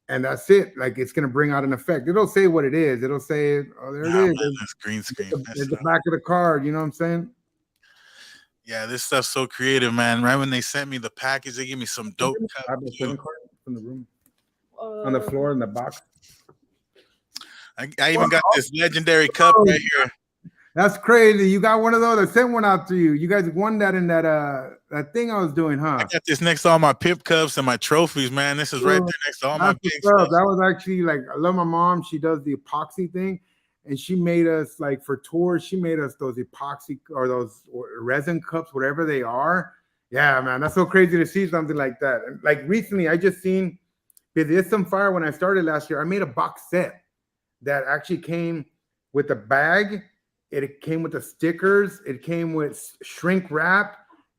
And that's it. Like, it's going to bring out an effect. It'll say what it is. It'll say, oh, there it is. Man, that's green screen. It's the back of the card. You know what I'm saying? Yeah, this stuff's so creative, man. Right when they sent me the package, they gave me some dope from the room. On the floor in the box. I even got this legendary cup right here. That's crazy. You got one of those. I sent one out to you. You guys won that in that thing I was doing, huh? I got this next to all my pip cups and my trophies, man. This is right there next to all my big stuff. That was actually like, I love my mom. She does the epoxy thing, and she made us, like, for tours, she made us those epoxy or those resin cups, whatever they are. Yeah, man, that's so crazy to see something like that. And like recently, I just seen, because it's some fire when I started last year, I made a box set that actually came with a bag. It came with the stickers. It came with shrink wrap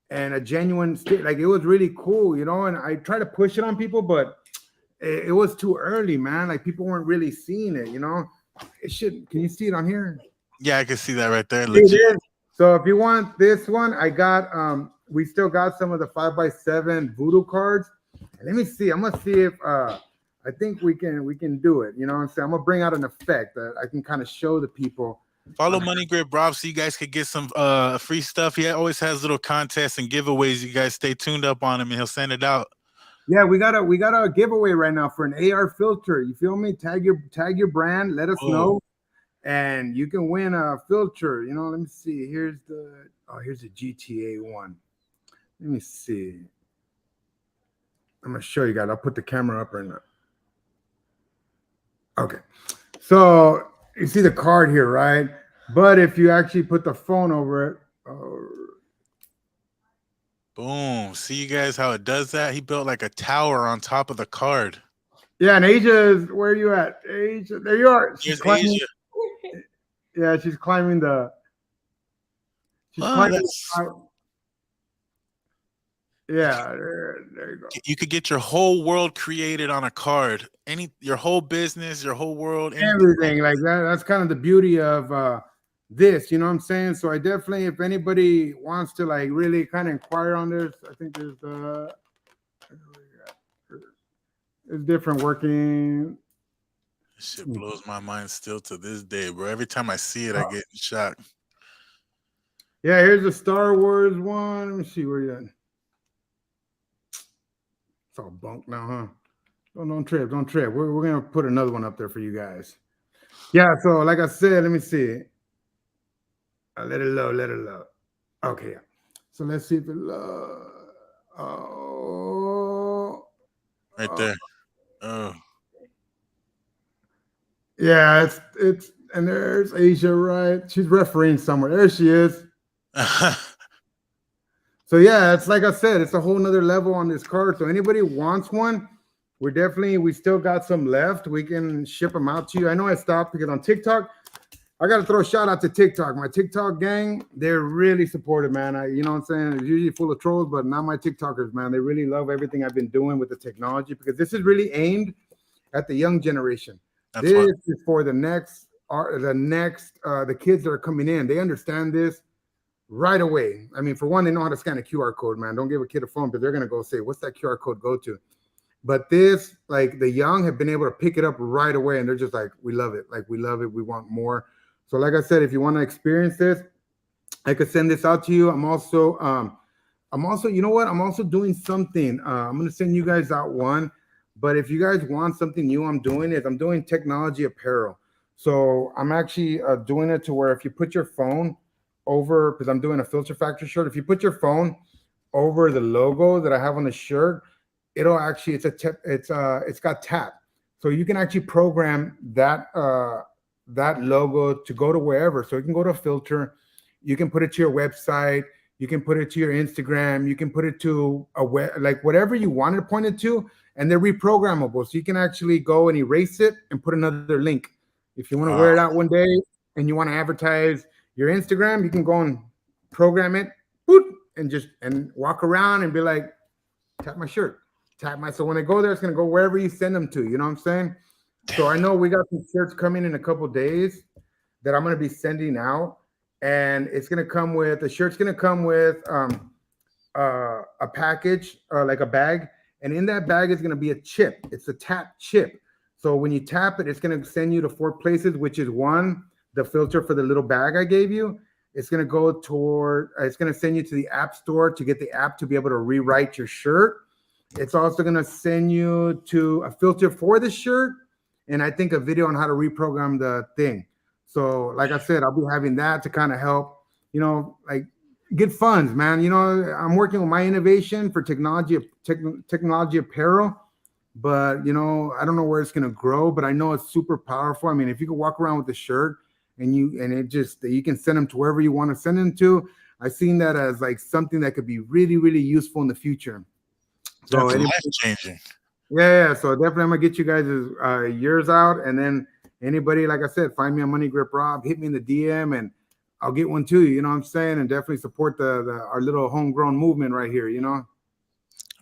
and a genuine stick. Like, it was really cool, and I tried to push it on people, but it was too early, man. Like, people weren't really seeing it, It should. Can you see it on here? Yeah, I can see that right there. Legit. So if you want this one, I got, we still got some of the 5x7 voodoo cards. And let me see. I'm going to see if, I think we can do it. You know what I'm saying? I'm going to bring out an effect that I can kind of show the people. Follow Moneygrip Rob so you guys could get some free stuff. He always has little contests and giveaways. You guys stay tuned up on him, and he'll send it out. Yeah, we got a giveaway right now for an AR filter. You feel me? Tag your brand. Let us know, and you can win a filter. Let me see. Here's the GTA one. Let me see. I'm gonna show you guys. I'll put the camera up right now. Okay, so you see the card here, right? But if you actually put the phone over it, boom. See, you guys, how it does that? He built like a tower on top of the card. Yeah, and Asia is, where are you at? Asia, there you are. She's climbing. Asia. Yeah, she's climbing the. Yeah, there you go. You could get your whole world created on a card. Your whole business, your whole world, anything. Everything like that. That's kind of the beauty of this, you know what I'm saying? So I definitely, if anybody wants to like really kind of inquire on this, I think there's different working. This shit blows my mind still to this day, bro. Every time I see it, I get shocked. Yeah, here's the Star Wars one. Let me see where you at. It's all bunk now, huh? Don't trip. We're gonna put another one up there for you guys. Yeah, so like I said, let me see. Let it load. Okay, so let's see if it loads. Oh, Right there. Oh. Yeah, it's and there's Asia, right? She's refereeing somewhere. There she is. So yeah, it's like I said, it's a whole nother level on this card. So anybody wants one, we still got some left. We can ship them out to you. I know I stopped because on TikTok, I got to throw a shout out to TikTok. My TikTok gang, they're really supportive, man. You know what I'm saying? It's usually full of trolls, but not my TikTokers, man. They really love everything I've been doing with the technology because this is really aimed at the young generation. This is for the kids that are coming in. They understand this right away. I mean, for one, they know how to scan a QR code, man. Don't give a kid a phone, but they're going to go say, what's that QR code go to? But this, like the young have been able to pick it up right away. And they're just like, we love it. Like, we love it. We want more. So like I said, if you want to experience this, I could send this out to you. I'm also, you know what? I'm also doing something. I'm going to send you guys out one. But if you guys want something new, I'm doing technology apparel. So I'm actually doing it to where if you put your phone over, because I'm doing a Filter Factory shirt, if you put your phone over the logo that I have on the shirt, it'll actually, it's got tap. So you can actually program that logo to go to wherever. So you can go to a filter, you can put it to your website, you can put it to your Instagram, you can put it to a web, like whatever you want to point it to, and they're reprogrammable. So you can actually go and erase it and put another link. If you want to wear it out one day and you want to advertise your Instagram, you can go and program it, and walk around and be like, tap my shirt, so when they go there, it's going to go wherever you send them to, you know what I'm saying? So I know we got some shirts coming in a couple days that I'm going to be sending out, and the shirt's going to come with a package, like a bag, and in that bag is going to be a chip. It's a tap chip. So when you tap it, it's going to send you to 4 places, which is one, the filter for the little bag I gave you. It's going to send you to the app store to get the app to be able to rewrite your shirt. It's also going to send you to a filter for the shirt, and I think a video on how to reprogram the thing. So like I said, I'll be having that to kind of help, like get funds, man. I'm working with my innovation for technology apparel, but I don't know where it's going to grow, but I know it's super powerful. I mean, if you can walk around with the shirt and you can send them to wherever you want to send them to, I've seen that as like something that could be really, really useful in the future. So life changing. Yeah. So definitely I'm gonna get you guys yours out, and then anybody, like I said, find me on Moneygrip Rob, hit me in the DM, and I'll get one to you. You know what I'm saying? And definitely support our little homegrown movement right here.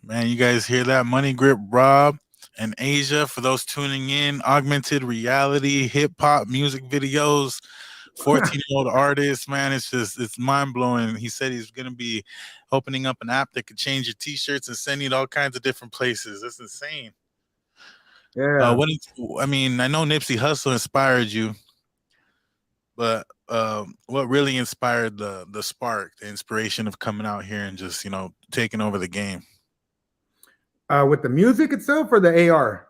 Man, you guys hear that? Moneygrip Rob and Asia. For those tuning in, augmented reality, hip hop music videos. 14-year-old artist, man, it's mind-blowing. He said he's gonna be opening up an app that could change your t-shirts and send you to all kinds of different places. That's insane. Yeah. I know Nipsey Hussle inspired you, but what really inspired the spark, the inspiration of coming out here and just taking over the game? With the music itself or the AR?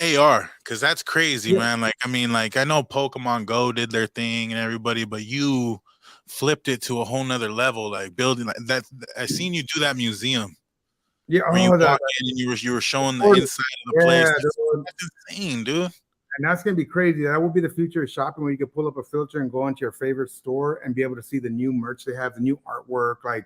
AR, because that's crazy, man. Like, I know Pokemon Go did their thing and everybody, but you flipped it to a whole nother level, like building like that. I seen you do that museum. Yeah, where you walk in and you were showing the inside of the place. That's insane, dude. And that's gonna be crazy. That will be the future of shopping, where you can pull up a filter and go into your favorite store and be able to see the new merch they have, the new artwork, like.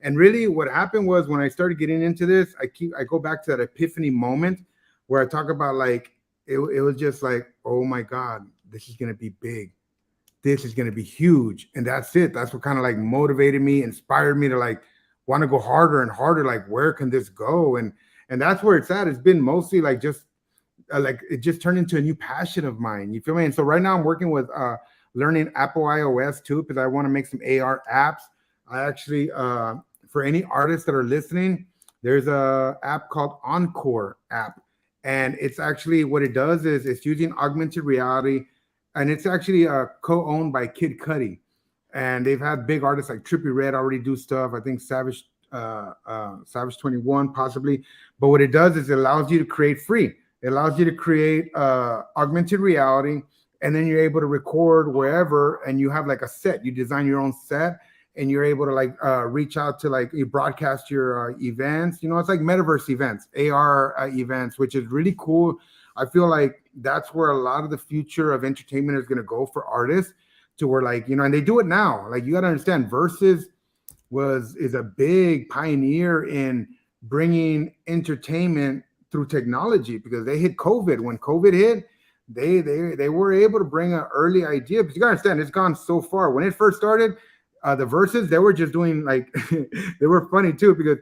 And really, what happened was when I started getting into this, I go back to that epiphany moment where I talk about like it was just like, oh my God, this is gonna be big, this is gonna be huge, and that's it. That's what kind of like motivated me, inspired me to like, want to go harder and harder. Like, where can this go? And that's where it's at. It's been mostly like it just turned into a new passion of mine. You feel me? And so right now I'm working with learning Apple iOS too, because I want to make some AR apps. I actually for any artists that are listening, there's a app called Encore app. And it's actually what it does is it's using augmented reality, and it's actually co-owned by Kid Cudi. And they've had big artists like Trippie Redd already do stuff. I think Savage 21 possibly. But what it does is it allows you to create free. It allows you to create augmented reality, and then you're able to record wherever, and you have like a set. You design your own set, and you're able to like reach out to like you broadcast your events. You know, it's like metaverse events, AR events, which is really cool. I feel like that's where a lot of the future of entertainment is going to go for artists, to where like, you know, and they do it now. Like, you got to understand, Versus is a big pioneer in bringing entertainment through technology, because they hit COVID. When COVID hit, they were able to bring an early idea. But you gotta understand, it's gone so far. When it first started, the Verses, they were just doing like they were funny too, because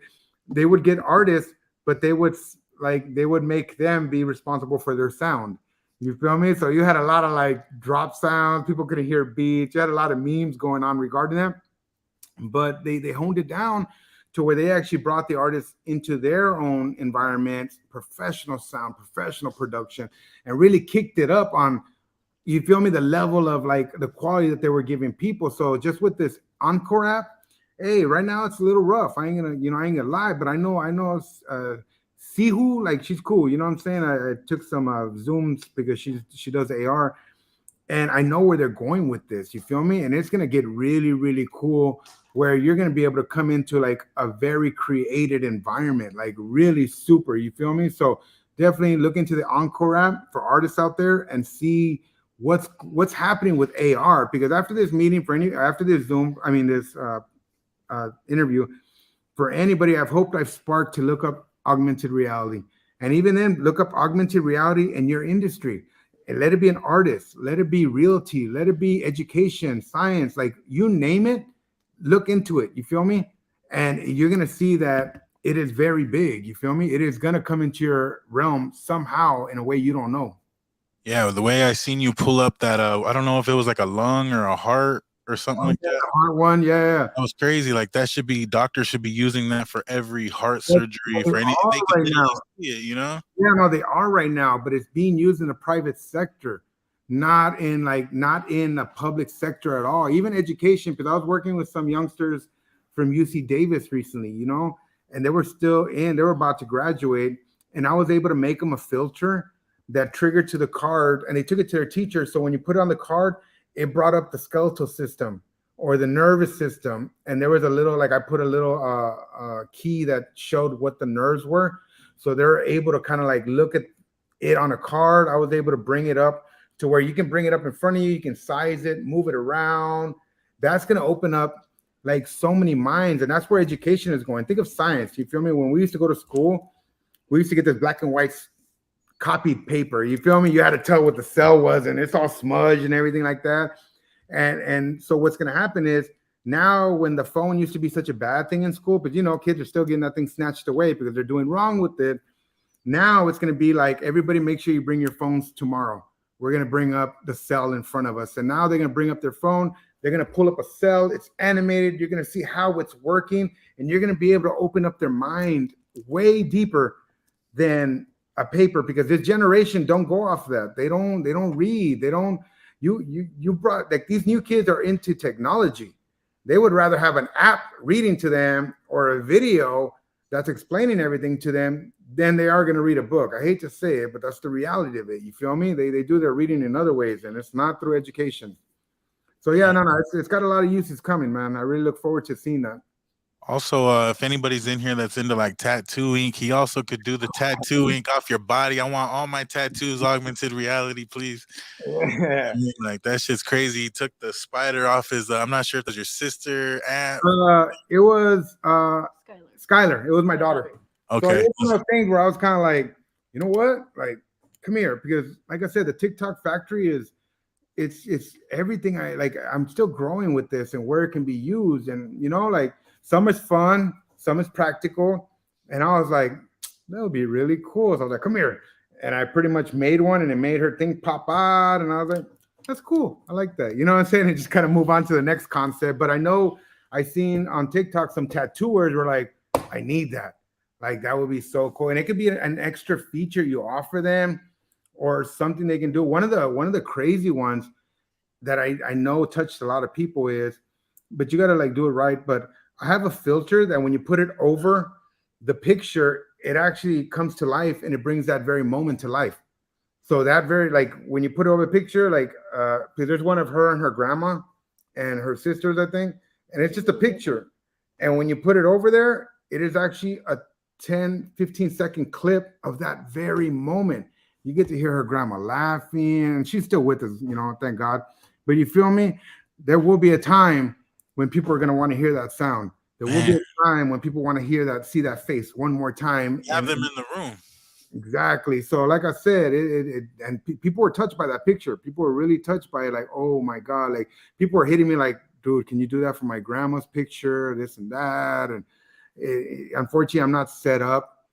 they would get artists, but they would make them be responsible for their sound. You feel me? So you had a lot of like drop sounds, people couldn't hear beats. You had a lot of memes going on regarding that, but they honed it down to where they actually brought the artists into their own environment, professional sound, professional production, and really kicked it up on, you feel me, the level of like the quality that they were giving people. So just with this Encore app, hey, right now it's a little rough. I ain't gonna lie, but I know Sihu, like, she's cool. You know what I'm saying? I took some Zooms because she does AR, and I know where they're going with this. You feel me? And it's gonna get really, really cool, where you're going to be able to come into like a very created environment, like really super. You feel me? So definitely look into the Encore app for artists out there and see what's happening with AR. Because after this meeting, after this Zoom, this interview, for anybody, I've sparked to look up augmented reality, and even then look up augmented reality in your industry. And let it be an artist, let it be realty, let it be education, science, like you name it. Look into it, you feel me? And you're gonna see that it is very big. You feel me? It is gonna come into your realm somehow in a way you don't know. Yeah, the way I seen you pull up that I don't know if it was like a lung or a heart or something like that. The heart one, yeah. That was crazy. Like, doctors should be using that for every heart surgery, for anything. They can literally see it, you know? Yeah, no, they are right now, but it's being used in the private sector, not in the public sector at all. Even education, because I was working with some youngsters from UC Davis recently, you know, and they were about to graduate, and I was able to make them a filter that triggered to the card, and they took it to their teacher. So when you put it on the card, it brought up the skeletal system or the nervous system, and there was a little, like, I put a little key that showed what the nerves were. So they're able to kind of like look at it on a card. I was able to bring it up to where you can bring it up in front of you, you can size it, move it around. That's going to open up like so many minds, and that's where education is going. Think of science, you feel me? When we used to go to school, we used to get this black and white copied paper, you feel me? You had to tell what the cell was, and it's all smudged and everything like that. And so what's going to happen is, now when the phone used to be such a bad thing in school, but you know, kids are still getting that thing snatched away because they're doing wrong with it. Now it's going to be like, everybody make sure you bring your phones tomorrow. We're going to bring up the cell in front of us. And now they're going to bring up their phone. They're going to pull up a cell. It's animated. You're going to see how it's working. And you're going to be able to open up their mind way deeper than a paper, because this generation don't go off that. They don't read. They don't, you brought, like, these new kids are into technology. They would rather have an app reading to them or a video that's explaining everything to them than they are going to read a book. I hate to say it, but that's the reality of it. You feel me? They do their reading in other ways, and it's not through education. So yeah, no, it's got a lot of uses coming, man. I really look forward to seeing that. Also, if anybody's in here that's into like tattoo ink, he also could do the tattoo ink off your body. I want all my tattoos augmented reality, please. Yeah. Like, that shit's crazy. He took the spider off his, I'm not sure if it was your sister, aunt. It was Skylar. It was my daughter. Okay. So it's one of those things where I was kind of like, you know what? Like, come here. Because like I said, the TikTok factory it's everything. I'm still growing with this and where it can be used. And, you know, like, some is fun, some is practical. And I was like, that would be really cool. So I was like, come here. And I pretty much made one, and it made her thing pop out. And I was like, that's cool. I like that. You know what I'm saying? And just kind of move on to the next concept. But I know I seen on TikTok some tattooers were like, I need that. Like, that would be so cool. And it could be an extra feature you offer them or something they can do. One of the crazy ones that I know touched a lot of people is, but you got to like do it right. But I have a filter that when you put it over the picture, it actually comes to life and it brings that very moment to life. So that very, like, when you put over a picture, like, because there's one of her and her grandma and her sisters, I think, and it's just a picture. And when you put it over there, it is actually a 10-15 second clip of that very moment. You get to hear her grandma laughing, and she's still with us, you know, thank God. But you feel me? There will be a time when people are going to want to hear that sound. There will be a time when people want to hear that, see that face one more time. Have them in the room. Exactly. So like I said, people were touched by that picture. People were really touched by it. Like, oh my God, like people were hitting me like, dude, can you do that for my grandma's picture, this and that? And unfortunately, I'm not set up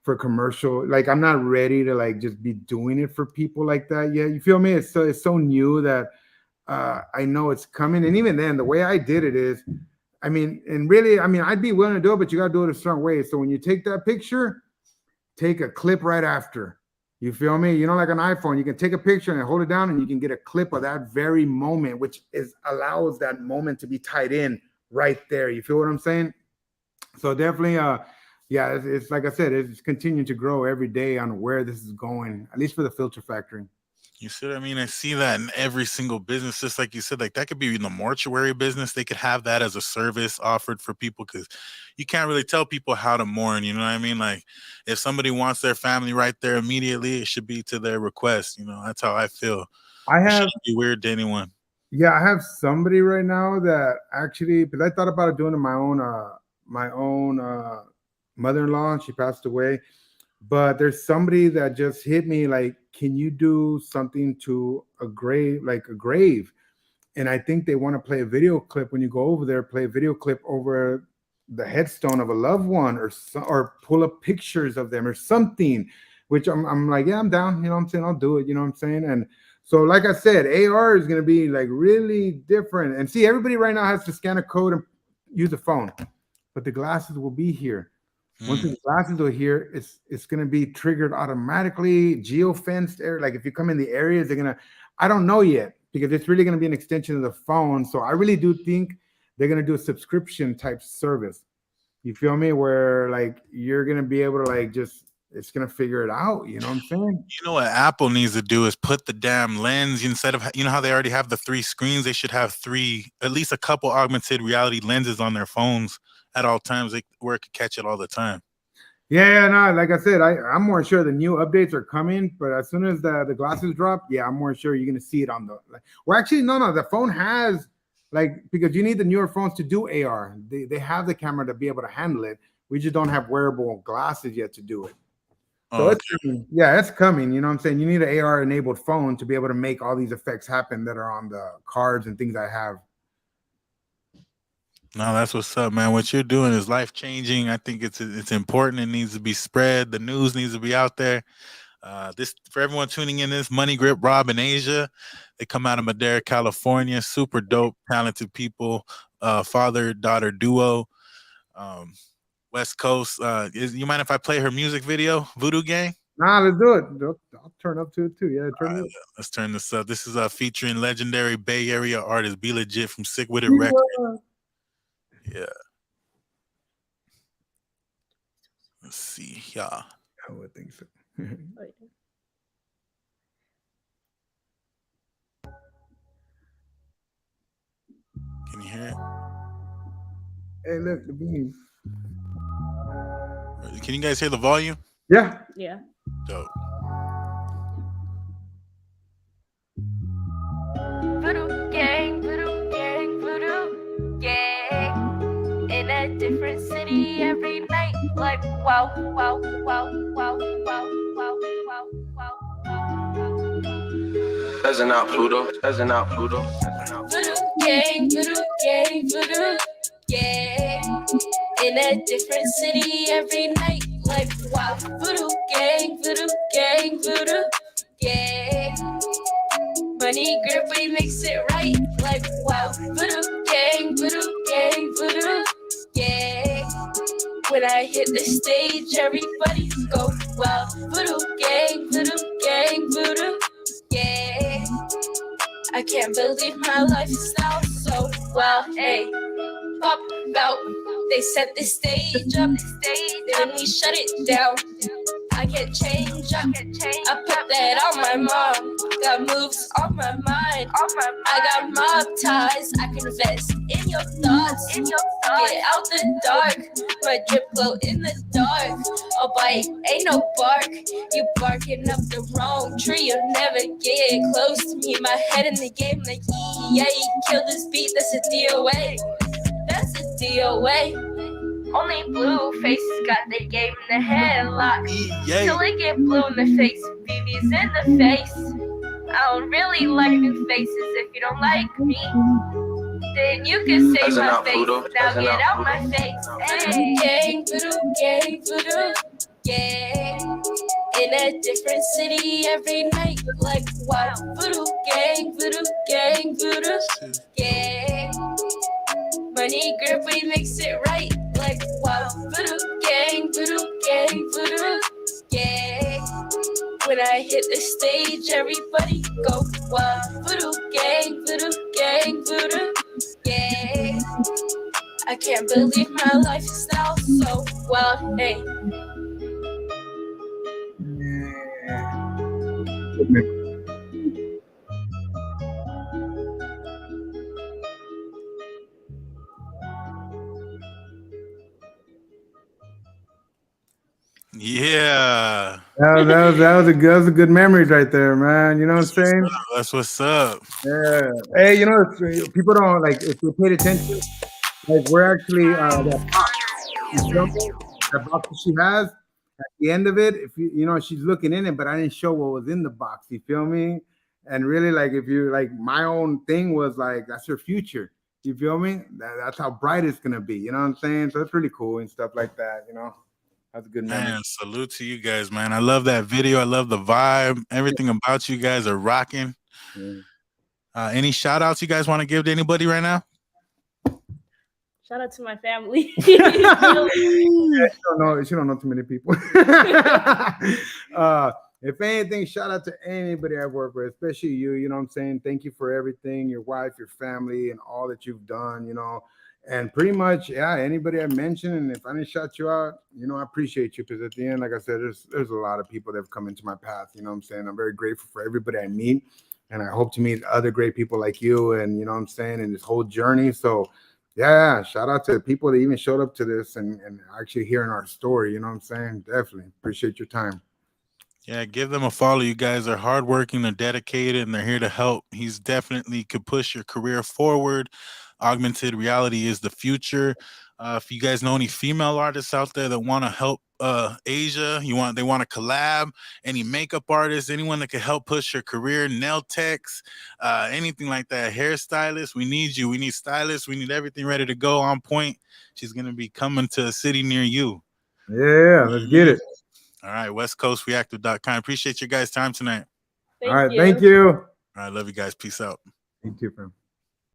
for commercial. Like, I'm not ready to like just be doing it for people like that yet. You feel me? It's so new that I know it's coming. And even then, the way I did it is, I mean, and really, I mean, I'd be willing to do it, but you got to do it a certain way. So when you take that picture, take a clip right after. You feel me? You know, like an iPhone, you can take a picture and hold it down and you can get a clip of that very moment, which allows that moment to be tied in right there. You feel what I'm saying? So definitely, yeah, it's like I said, it's continuing to grow every day on where this is going, at least for the filter factory. You see what I mean? I see that in every single business, just like you said, like that could be in the mortuary business. They could have that as a service offered for people because you can't really tell people how to mourn. You know what I mean? Like if somebody wants their family right there immediately, it should be to their request. You know, that's how I feel. I It have, shouldn't be weird to anyone. yeah, I have somebody right now that actually, because I thought about it doing it my own mother-in-law. She passed away. But there's somebody that just hit me like, can you do something to a grave, like a grave? And I think they want to play a video clip when you go over there, play a video clip over the headstone of a loved one or pull up pictures of them or something, which I'm like, yeah, I'm down. You know what I'm saying? I'll do it. You know what I'm saying? And so, like I said, AR is going to be like really different. And see, everybody right now has to scan a code and use a phone, but the glasses will be here. Once the glasses are here, it's gonna be triggered automatically, geo-fenced area. Like if you come in the areas, they're gonna. I don't know yet because it's really gonna be an extension of the phone. So I really do think they're gonna do a subscription type service. You feel me? Where like you're gonna be able to like just it's gonna figure it out. You know what I'm saying? You know what Apple needs to do is put the damn lens instead of, you know how they already have the 3 screens, they should have at least a couple augmented reality lenses on their phones at all times, where it could catch it all the time. Yeah, no, like I said, I'm more sure the new updates are coming, but as soon as the glasses drop, yeah, I'm more sure you're gonna see it on the well, actually, no, the phone has like because you need the newer phones to do AR. They have the camera to be able to handle it. We just don't have wearable glasses yet to do it. So it's coming. Yeah, it's coming. You know what I'm saying? You need an AR enabled phone to be able to make all these effects happen that are on the cards and things I have. No, that's what's up, man. What you're doing is life changing. I think it's important. It needs to be spread. The news needs to be out there. This for everyone tuning in. This Moneygrip, Rob and Asia. They come out of Madera, California. Super dope, talented people. Father-daughter duo. West Coast. You mind if I play her music video, Voodoo Gang? Nah, let's do it. I'll turn up to it too. Yeah, turn it up. Let's turn this up. This is featuring legendary Bay Area artist Be Legit from Sick With It Records. Yeah. Let's see. Yeah. I would think so. Can you hear it? Hey, look, the beans. Can you guys hear the volume? Yeah. Yeah. Dope. Voodoo gang, voodoo gang, voodoo gang. In a different city every night. Like wow, wow, wow, wow, wow, wow, wow, wow. Buzzing out Pluto, buzzing out Pluto. Voodoo gang, voodoo gang, voodoo gang. In in a different city every night. Like wow, voodoo gang, voodoo gang, voodoo gang. Moneygrip, we mix it right. Like wow, voodoo gang, voodoo gang, voodoo gang. When I hit the stage, everybody go wow, voodoo gang, voodoo gang, voodoo gang. I can't believe my life is now so wow, hey. Pop out, they set the stage up, then we shut it down. I can't change, I put that on my mom. Got moves on my mind, I got mob ties. I can invest in your thoughts, get out the dark. My drip glow in the dark. A bite, ain't no bark. You barking up the wrong tree, you'll never get close to me. My head in the game like yeah, kill this beat, that's a DOA. That's a DOA. Only blue faces got the game in the headlock. Yeah. Till they get blue in the face, BB's in the face. I don't really like new faces. If you don't like me, then you can say As an my out, face. Pluto. Now As an get out, out my Pluto. face. Voodoo gang, voodoo gang, voodoo gang. In a different city every night. Like wow, voodoo gang, voodoo gang, voodoo gang. Moneygrip, we mix it right. Like wow, voodoo gang, voodoo gang, voodoo gang. When I hit the stage, everybody go wow, voodoo gang, voodoo gang, voodoo gang. I can't believe my life is now so wild, hey. Yeah. That was a good memories right there, man. You know what I'm saying? That's what's up. Yeah. Hey, you know, people don't like if they paid attention. Like we're actually that box, you feel me? That box that she has at the end of it. If you know, she's looking in it, but I didn't show what was in the box. You feel me? And really, like if you like, my own thing was like that's her future. You feel me? That's how bright it's gonna be. You know what I'm saying? So it's really cool and stuff like that. You know, that's a good memory. Man, salute to you guys, man. I love that video. I love the vibe. Everything about you guys are rocking. Yeah. Any shout outs you guys want to give to anybody right now? Shout out to my family. She don't know too many people. If anything, shout out to anybody I've worked with, especially you. You know what I'm saying? Thank you for everything, your wife, your family, and all that you've done, you know. And pretty much, yeah, anybody I mentioned, and if I didn't shout you out, you know, I appreciate you, because at the end, like I said, there's a lot of people that have come into my path. You know what I'm saying? I'm very grateful for everybody I meet, and I hope to meet other great people like you, and you know what I'm saying, in this whole journey. So yeah, shout out to the people that even showed up to this and actually hearing our story. You know what I'm saying? Definitely appreciate your time. Yeah, give them a follow. You guys are hardworking, they're dedicated, and they're here to help. He's definitely could push your career forward. Augmented reality is the future. If you guys know any female artists out there that want to help Asia, they want to collab, any makeup artists, anyone that can help push your career, nail techs, anything like that, hairstylists, we need you. We need stylists. We need everything ready to go on point. She's going to be coming to a city near you. Yeah, let's get it. All right, WestCoastWeActive.com. Appreciate your guys' time tonight. All right, thank you. All right, love you guys. Peace out. You too, fam.